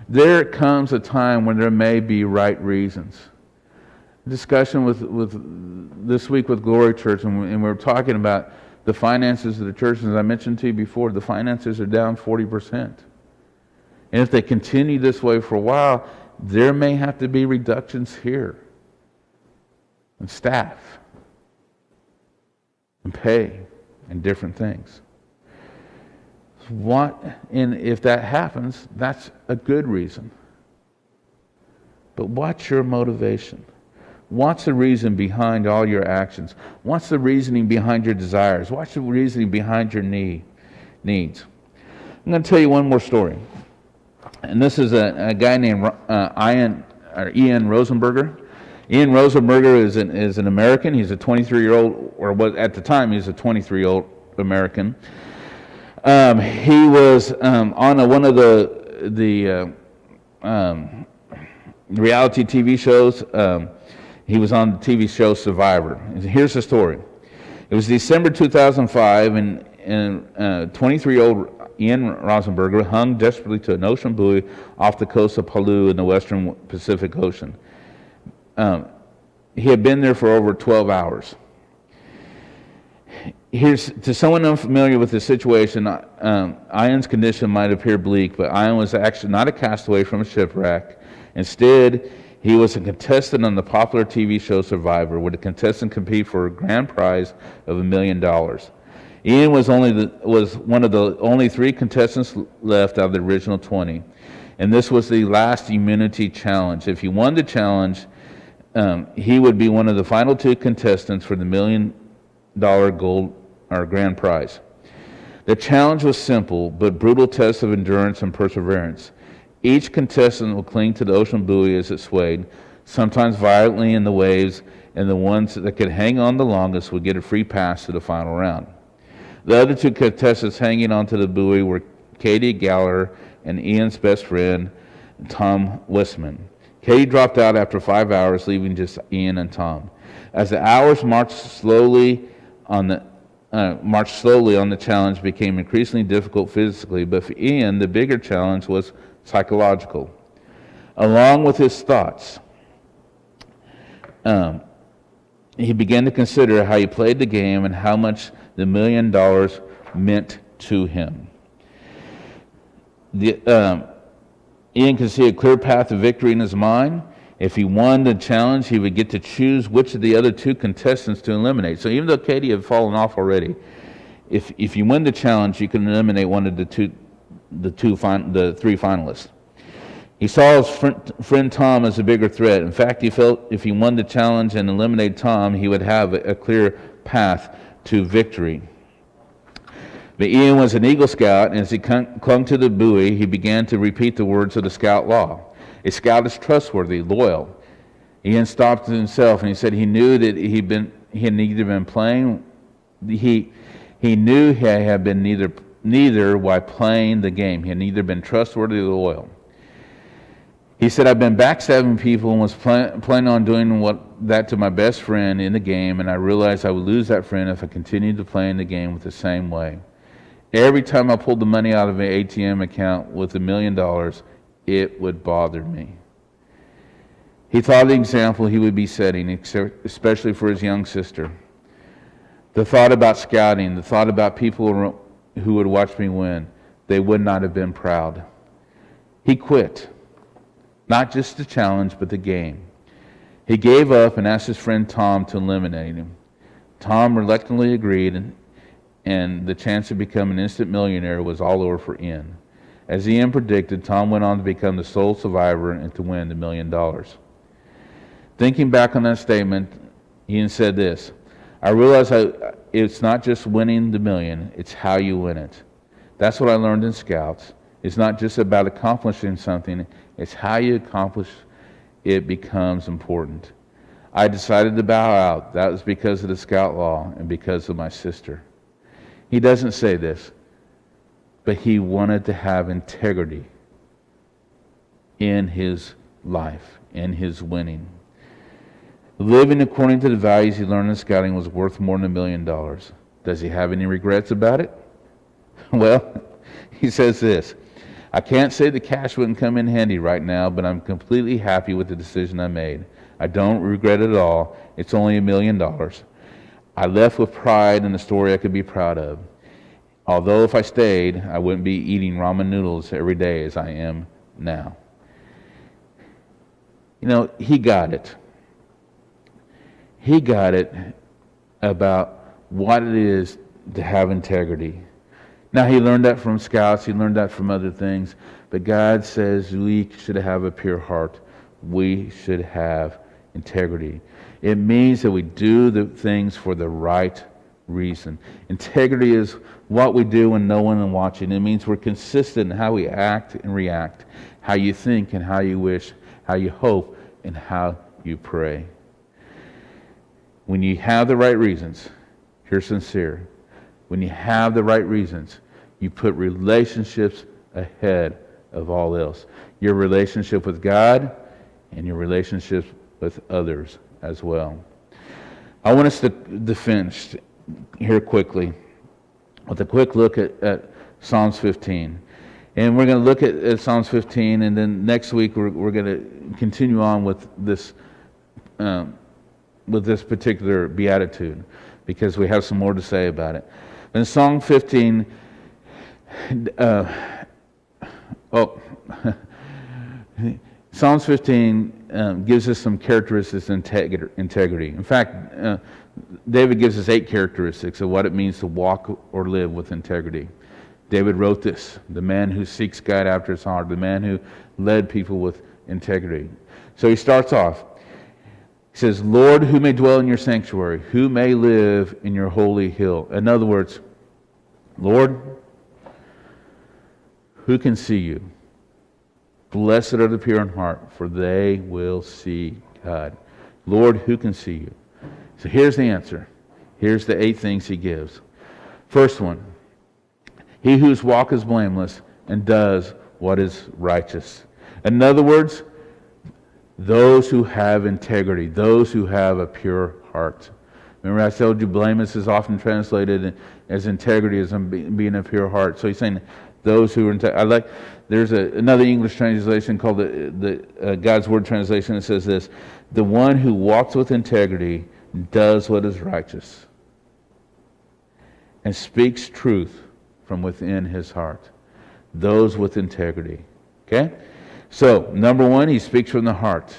There comes a time when there may be right reasons. Discussion with this week with Glory Church, and we're talking about the finances of the church. As I mentioned to you before, the finances are down 40%. And if they continue this way for a while, there may have to be reductions here in staff and pay and different things. And if that happens, that's a good reason. But what's your motivation? What's the reason behind all your actions? What's the reasoning behind your desires? What's the reasoning behind your needs? I'm going to tell you one more story. And this is a guy named Ian Rosenberger. Ian Rosenberger is an American. He's a 23-year-old, or was at the time he was a 23-year-old American. He was on one of the reality TV shows. He was on the TV show Survivor. Here's the story. It was December 2005, and 23-year-old Ian Rosenberger hung desperately to an ocean buoy off the coast of Palau in the western Pacific Ocean. He had been there for over 12 hours. To someone unfamiliar with the situation, Ian's condition might appear bleak, but Ian was actually not a castaway from a shipwreck. Instead, he was a contestant on the popular TV show Survivor, where the contestants compete for a grand prize of $1 million. Ian was one of the only 3 contestants left out of the original 20, and this was the last immunity challenge. If he won the challenge, he would be one of the final 2 contestants for the $1 million gold or grand prize. The challenge was simple, but brutal test of endurance and perseverance. Each contestant would cling to the ocean buoy as it swayed, sometimes violently in the waves, and the ones that could hang on the longest would get a free pass to the final round. The other 2 contestants hanging onto the buoy were Katie Gallagher and Ian's best friend, Tom Westman. Katie dropped out after 5 hours, leaving just Ian and Tom. As the hours marched slowly on the challenge became increasingly difficult physically, but for Ian, the bigger challenge was psychological. Along with his thoughts, he began to consider how he played the game and how much the $1 million meant to him. Ian could see a clear path to victory in his mind. If he won the challenge, he would get to choose which of the other 2 contestants to eliminate. So even though Katie had fallen off already, if you win the challenge, you can eliminate one of the 3 finalists. He saw his friend Tom as a bigger threat. In fact, he felt if he won the challenge and eliminated Tom, he would have a clear path to victory. But Ian was an Eagle Scout, and as he clung to the buoy, he began to repeat the words of the Scout Law. A Scout is trustworthy, loyal. Ian stopped himself, and he said he knew that he had neither been playing. He knew he had been neither while playing the game. He had neither been trustworthy or loyal. He said, I've been backstabbing people and was planning on doing that to my best friend in the game, and I realized I would lose that friend if I continued to play in the game with the same way. Every time I pulled the money out of an ATM account with $1 million, it would bother me. He thought of the example he would be setting, especially for his young sister. The thought about scouting, the thought about people who would watch me win, they would not have been proud. He quit. Not just the challenge, but the game. He gave up and asked his friend Tom to eliminate him. Tom reluctantly agreed, and the chance to become an instant millionaire was all over for Ian. As Ian predicted, Tom went on to become the sole survivor and to win the $1 million. Thinking back on that statement, Ian said this, I realize it's not just winning the million, it's how you win it. That's what I learned in Scouts. It's not just about accomplishing something, it's how you accomplish it becomes important. I decided to bow out. That was because of the Scout Law and because of my sister. He doesn't say this, but he wanted to have integrity in his life, in his winning. Living according to the values he learned in scouting was worth more than $1 million. Does he have any regrets about it? Well, he says this, I can't say the cash wouldn't come in handy right now, but I'm completely happy with the decision I made. I don't regret it at all. It's only $1 million. I left with pride and a story I could be proud of. Although if I stayed, I wouldn't be eating ramen noodles every day as I am now. You know, he got it. He got it about what it is to have integrity. Now, he learned that from Scouts, he learned that from other things, but God says we should have a pure heart. We should have integrity. It means that we do the things for the right reason. Integrity is what we do when no one is watching. It means we're consistent in how we act and react, how you think and how you wish, how you hope and how you pray. When you have the right reasons, you're sincere. When you have the right reasons, you put relationships ahead of all else. Your relationship with God and your relationships with others as well. I want us to finish here quickly with a quick look at Psalms 15. And we're going to look at Psalms 15, and then next week we're going to continue on with this particular beatitude, because we have some more to say about it. In Psalm 15, Psalms 15 gives us some characteristics of integrity. In fact, David gives us 8 characteristics of what it means to walk or live with integrity. David wrote this: the man who seeks God after his heart, the man who led people with integrity. So he starts off. He says, Lord, who may dwell in your sanctuary? Who may live in your holy hill? In other words, Lord, who can see you? Blessed are the pure in heart, for they will see God. Lord, who can see you? So here's the answer. Here's the 8 things he gives. First one, he whose walk is blameless and does what is righteous. In other words, those who have integrity, those who have a pure heart. Remember I told you blameless is often translated as integrity, as being a pure heart. So he's saying those who are there's another English translation called the God's Word translation that says this: the one who walks with integrity does what is righteous and speaks truth from within his heart. Those with integrity. Okay? So, number 1, he speaks from the heart,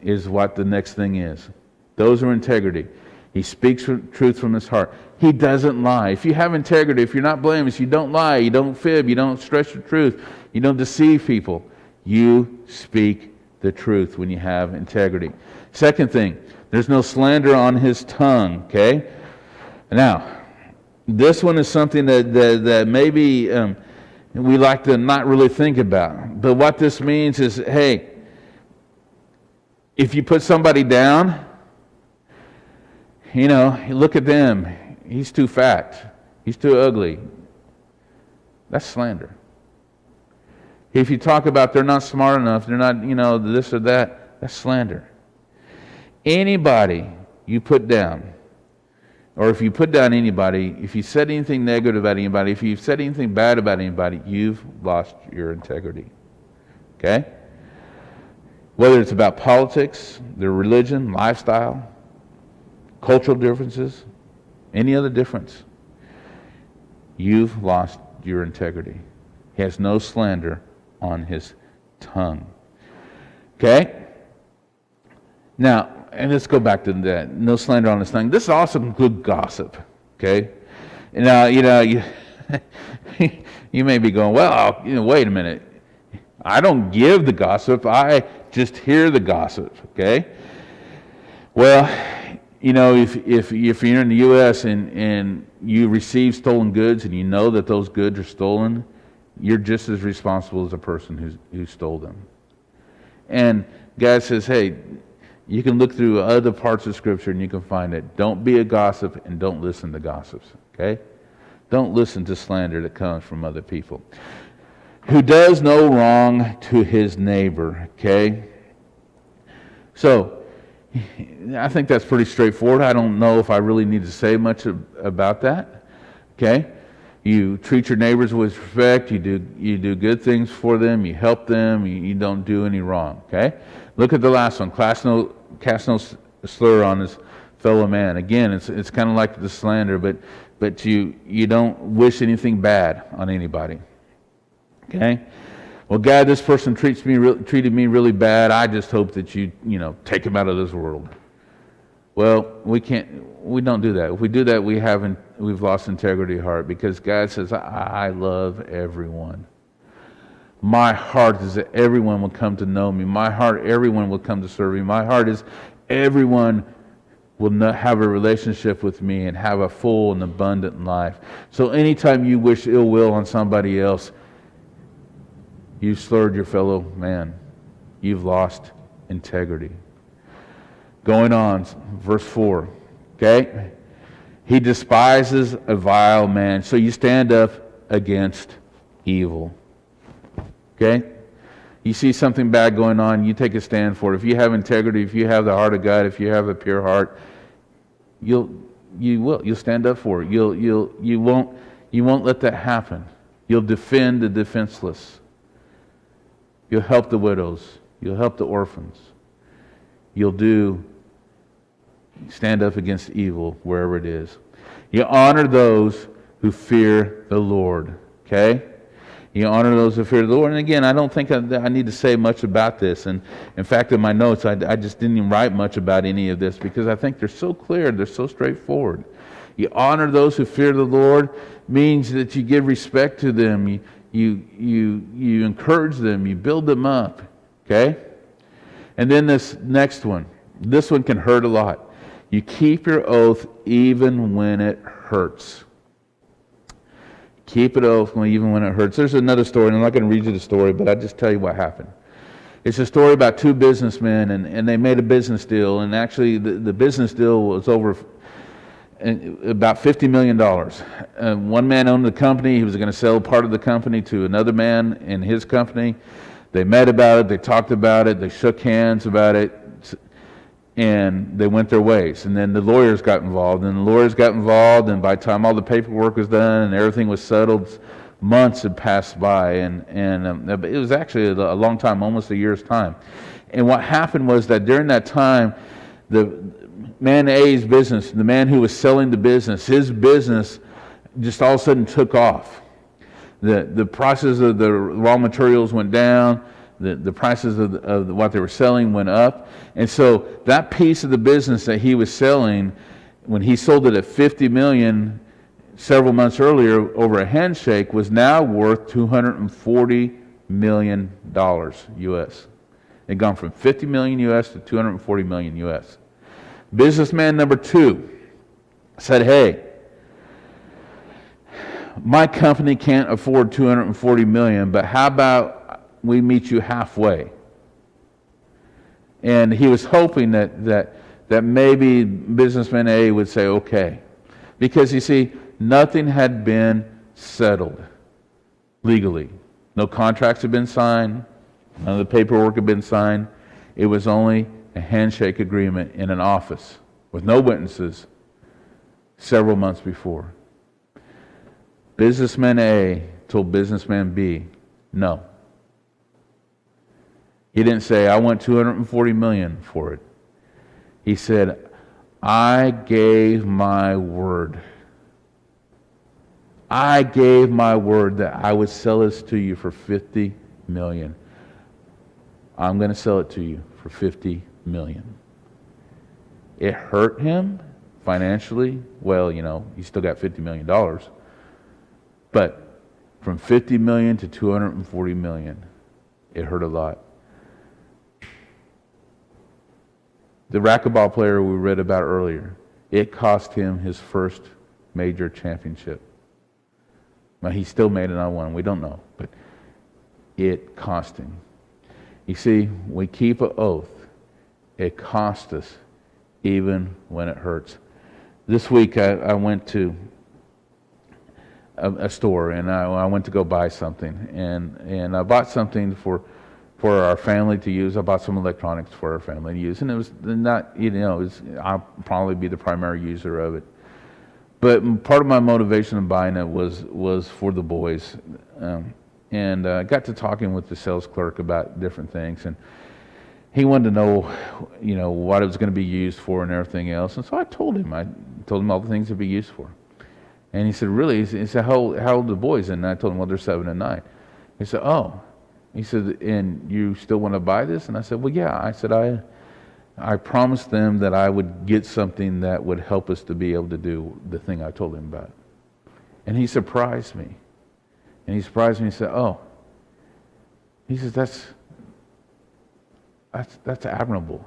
is what the next thing is. Those are integrity. He speaks truth from his heart. He doesn't lie. If you have integrity, if you're not blameless, you don't lie, you don't fib, you don't stretch the truth, you don't deceive people. You speak the truth when you have integrity. Second thing, there's no slander on his tongue. Okay? Now, this one is something that maybe we like to not really think about. But what this means is, hey, if you put somebody down, you look at them. He's too fat. He's too ugly. That's slander. If you talk about they're not smart enough, they're not, this or that, that's slander. Anybody you put down, or if you put down anybody, if you said anything negative about anybody, if you've said anything bad about anybody, you've lost your integrity. Okay? Whether it's about politics, their religion, lifestyle, cultural differences, any other difference, you've lost your integrity. He has no slander on his tongue. Okay? Now, and let's go back to that. No slander on his tongue. This also includes gossip. Okay? Now, you may be going, well, wait a minute. I don't give the gossip. I just hear the gossip. Okay? Well, if you're in the U.S. and you receive stolen goods and you know that those goods are stolen, you're just as responsible as the person who stole them. And God says, hey, you can look through other parts of Scripture and you can find it. Don't be a gossip and don't listen to gossips. Okay? Don't listen to slander that comes from other people. Who does no wrong to his neighbor. Okay? So, I think that's pretty straightforward. I don't know if I really need to say much about that. Okay? You treat your neighbors with respect. You do good things for them. You help them. You don't do any wrong. Okay? Look at the last one. Cast no slur on his fellow man. Again, it's kind of like the slander, but you don't wish anything bad on anybody. Okay? Well, God, this person treated me really bad. I just hope that you take him out of this world. Well, we don't do that. If we do that, we've lost integrity of heart, because God says, I love everyone. My heart is that everyone will come to know me. My heart, everyone will come to serve me. My heart is everyone will have a relationship with me and have a full and abundant life. So anytime you wish ill will on somebody else, you've slurred your fellow man. You've lost integrity. Going on, verse 4. Okay? He despises a vile man. So you stand up against evil. Okay? You see something bad going on, you take a stand for it. If you have integrity, if you have the heart of God, if you have a pure heart, you'll stand up for it. You You won't let that happen. You'll defend the defenseless. You'll help the widows. You'll help the orphans. You'll stand up against evil wherever it is. You honor those who fear the Lord. Okay? You honor those who fear the Lord. And again, I don't think I need to say much about this. And in fact, in my notes, I just didn't even write much about any of this because I think they're so clear, they're so straightforward. You honor those who fear the Lord means that you give respect to them. You encourage them. You build them up. Okay? And then this next one. This one can hurt a lot. You keep your oath even when it hurts. Keep it oath even when it hurts. There's another story, and I'm not going to read you the story, but I'll just tell you what happened. It's a story about two businessmen, and they made a business deal, and actually the business deal was over about $50 million. One man owned the company. He was going to sell part of the company to another man in his company. They met about it. They talked about it. They shook hands about it. And they went their ways. And then the lawyers got involved. And by the time all the paperwork was done and everything was settled, months had passed by. And it was actually a long time, almost a year's time. And what happened was that during that time, the man A's business, the man who was selling the business, his business just all of a sudden took off. The prices of the raw materials went down. The prices of what they were selling went up. And so that piece of the business that he was selling, when he sold it at $50 million several months earlier over a handshake, was now worth $240 million US. It had gone from $50 million US to $240 million US. Businessman number 2 said, hey, my company can't afford $240 million, but how about we meet you halfway? And he was hoping that maybe businessman A would say, okay. Because you see, nothing had been settled legally. No contracts had been signed. None of the paperwork had been signed. It was only a handshake agreement in an office with no witnesses several months before. Businessman A told businessman B, no. He didn't say, I want $240 million for it. He said, I gave my word. I gave my word that I would sell this to you for $50 million. I'm going to sell it to you for $50 million. It hurt him financially. Well, he still got $50 million. But from $50 million to $240 million, it hurt a lot. The racquetball player we read about earlier, it cost him his first major championship. Now, he still made another one. We don't know, but it cost him. You see, we keep an oath. It costs us even when it hurts. This week I went to a store and I went to go buy something, and I bought something for our family to use. I bought some electronics for our family to use, and it was not, I'll probably be the primary user of it. But part of my motivation in buying it was for the boys. And I got to talking with the sales clerk about different things, and he wanted to know, what it was going to be used for and everything else. And so I told him all the things it'd be used for. And he said, really? He said, how old are the boys? And I told him, well, they're 7 and 9. He said, oh. He said, and you still want to buy this? And I said, well, yeah. I said, I promised them that I would get something that would help us to be able to do the thing I told him about. And he surprised me. And he surprised me and said, oh. He says, that's admirable.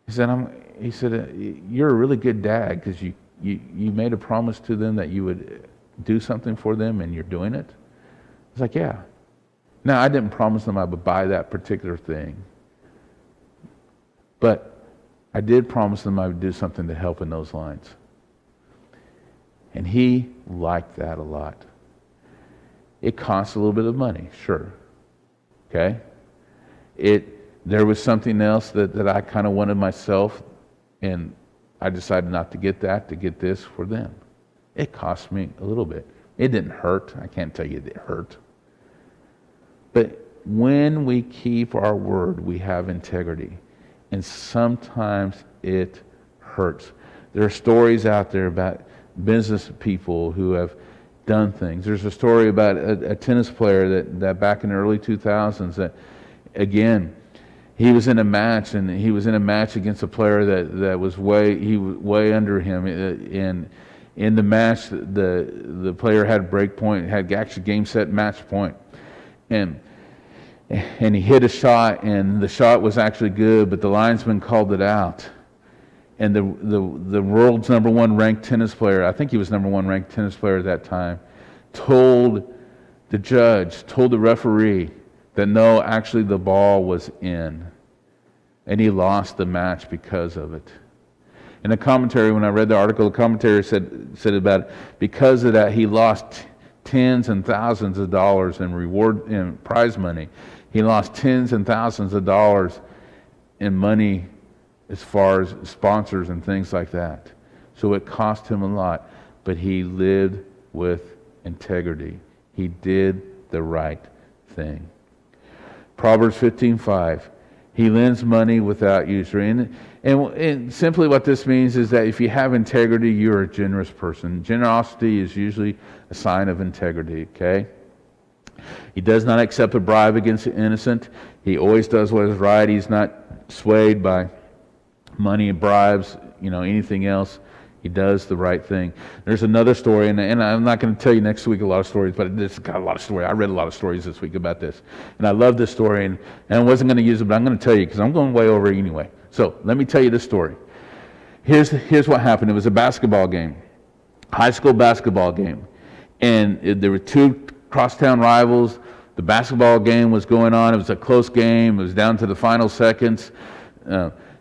He said, you're a really good dad because you made a promise to them that you would do something for them and you're doing it. I was like, yeah. Now, I didn't promise them I would buy that particular thing. But I did promise them I would do something to help in those lines. And he liked that a lot. It costs a little bit of money, sure. Okay? There was something else that I kind of wanted myself, and I decided not to get that, to get this for them. It cost me a little bit. It didn't hurt. I can't tell you it hurt. But when we keep our word, we have integrity. And sometimes it hurts. There are stories out there about business people who have done things. There's a story about a tennis player that back in the early 2000s that, again, he was in a match against a player that was way under him. And in the match, the player had break point, had actually game set match point. And he hit a shot, and the shot was actually good, but the linesman called it out. And the world's number one ranked tennis player, I think he was number one ranked tennis player at that time, told the referee that no, actually the ball was in. And he lost the match because of it. In the commentary, when I read the article, the commentary said about it, because of that, he lost tens and thousands of dollars in prize money. He lost tens and thousands of dollars in money as far as sponsors and things like that. So it cost him a lot, but he lived with integrity. He did the right thing. Proverbs 15:5. He lends money without usury. And simply what this means is that if you have integrity, you're a generous person. Generosity is usually a sign of integrity, okay? He does not accept a bribe against the innocent. He always does what is right. He's not swayed by money, bribes, anything else. He does the right thing. There's another story, and I'm not going to tell you next week a lot of stories, but it's got a lot of stories. I read a lot of stories this week about this, and I love this story, and I wasn't going to use it, but I'm going to tell you because I'm going way over anyway. So let me tell you this story. Here's what happened. It was a basketball game, high school basketball game, and there were two crosstown rivals. The basketball game was going on. It was a close game. It was down to the final seconds.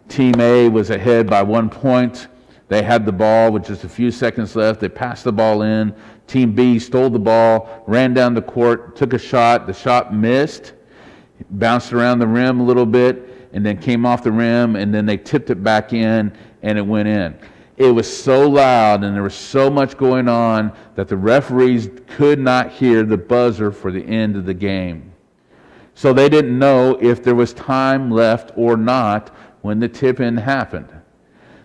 Team A was ahead by 1 point. They had the ball with just a few seconds left. They passed the ball in. Team B stole the ball, ran down the court, took a shot. The shot missed, bounced around the rim a little bit, and then came off the rim, and then they tipped it back in, and it went in. It was so loud, and there was so much going on that the referees could not hear the buzzer for the end of the game. So they didn't know if there was time left or not when the tip-in happened.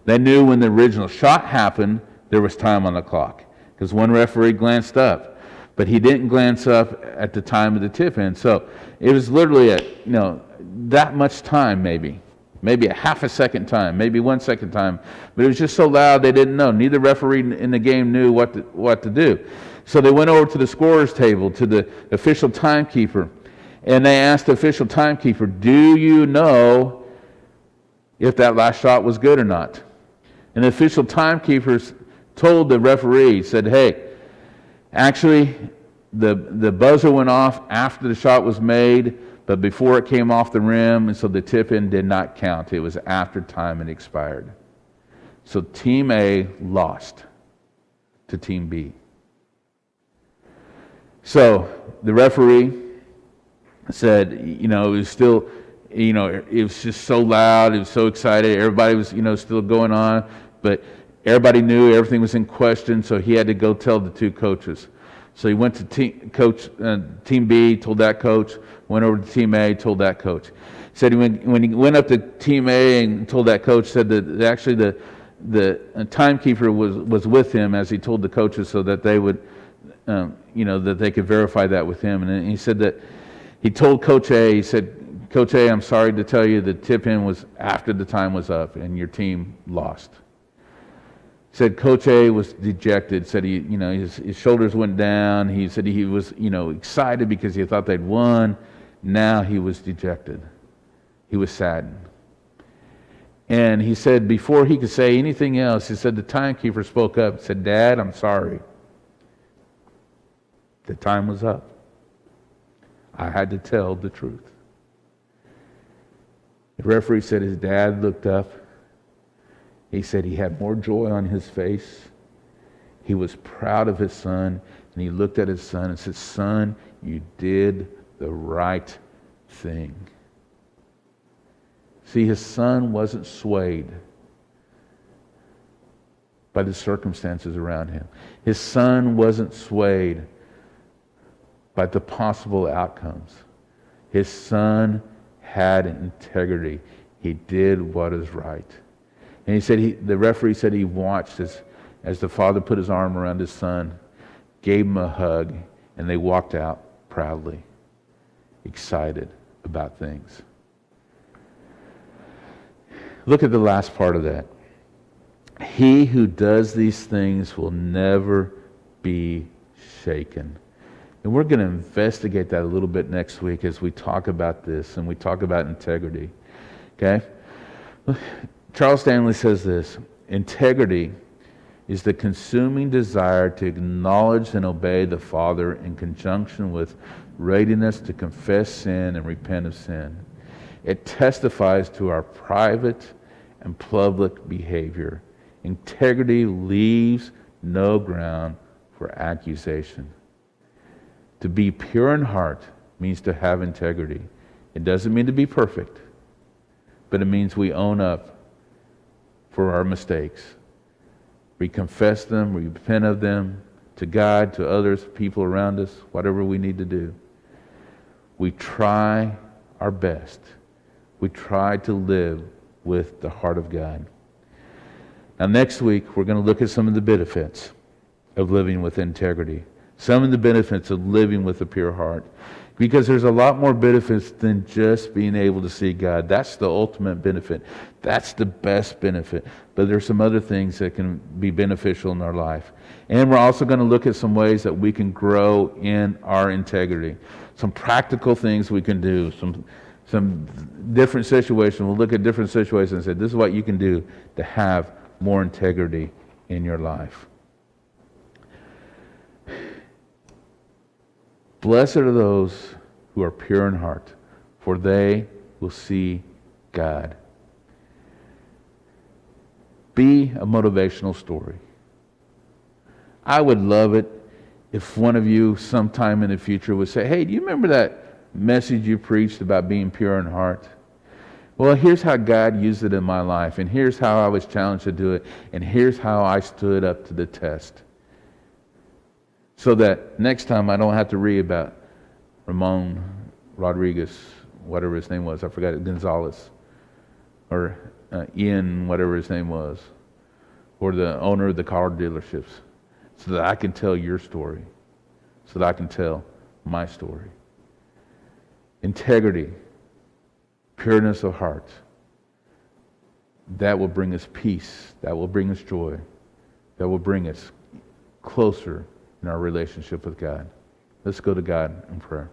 They knew when the original shot happened, there was time on the clock, because one referee glanced up, but he didn't glance up at the time of the tip-in. So it was literally that much time, maybe a half a second time, maybe 1 second time, but it was just so loud they didn't know. Neither referee in the game knew what to do. So they went over to the scorer's table, to the official timekeeper, and they asked the official timekeeper, "Do you know if that last shot was good or not?" And the official timekeepers told the referee, said, "Hey, actually, the buzzer went off after the shot was made, but before it came off the rim, and so the tip-in did not count. It was after time had expired." So Team A lost to Team B. So the referee said, it was still, it was just so loud, it was so excited, everybody was, still going on, but everybody knew everything was in question, so he had to go tell the two coaches. So he went to Team B, told that coach, went over to Team A, told that coach. Said when he went up to Team A and told that coach, said that actually the timekeeper was with him as he told the coaches so that they would, that they could verify that with him. And then he said that he told Coach A, he said, "Coach A, I'm sorry to tell you the tip-in was after the time was up and your team lost." Said Coach A was dejected, said his shoulders went down. He said he was, excited because he thought they'd won. Now he was dejected. He was saddened. And he said before he could say anything else, he said the timekeeper spoke up and said, "Dad, I'm sorry. The time was up. I had to tell the truth." The referee said his dad looked up. He said he had more joy on his face. He was proud of his son, and he looked at his son and said, "Son, you did the right thing." See, his son wasn't swayed by the circumstances around him. His son wasn't swayed by the possible outcomes. His son had integrity. He did what is right. And he said, the referee said he watched as the father put his arm around his son, gave him a hug, and they walked out proudly, excited about things. Look at the last part of that. He who does these things will never be shaken. And we're going to investigate that a little bit next week as we talk about this and we talk about integrity. Okay? Charles Stanley says this: integrity is the consuming desire to acknowledge and obey the Father in conjunction with readiness to confess sin and repent of sin. It testifies to our private and public behavior. Integrity leaves no ground for accusation. To be pure in heart means to have integrity. It doesn't mean to be perfect, but it means we own up for our mistakes. We confess them, we repent of them to God, to others, people around us, whatever we need to do. We try our best. We try to live with the heart of God. Now next week, we're going to look at some of the benefits of living with integrity. Some of the benefits of living with a pure heart. Because there's a lot more benefits than just being able to see God. That's the ultimate benefit. That's the best benefit. But there's some other things that can be beneficial in our life. And we're also going to look at some ways that we can grow in our integrity. Some practical things we can do. Some different situations. We'll look at different situations and say, this is what you can do to have more integrity in your life. Blessed are those who are pure in heart, for they will see God. Be a motivational story. I would love it if one of you sometime in the future would say, hey, do you remember that message you preached about being pure in heart? Well, here's how God used it in my life, and here's how I was challenged to do it, and here's how I stood up to the test. So that next time I don't have to read about Ramon Rodriguez, whatever his name was, I forgot it, Gonzalez, or Ian, whatever his name was, or the owner of the car dealerships, so that I can tell your story, so that I can tell my story. Integrity, pureness of heart, that will bring us peace, that will bring us joy, that will bring us closer in our relationship with God. Let's go to God in prayer.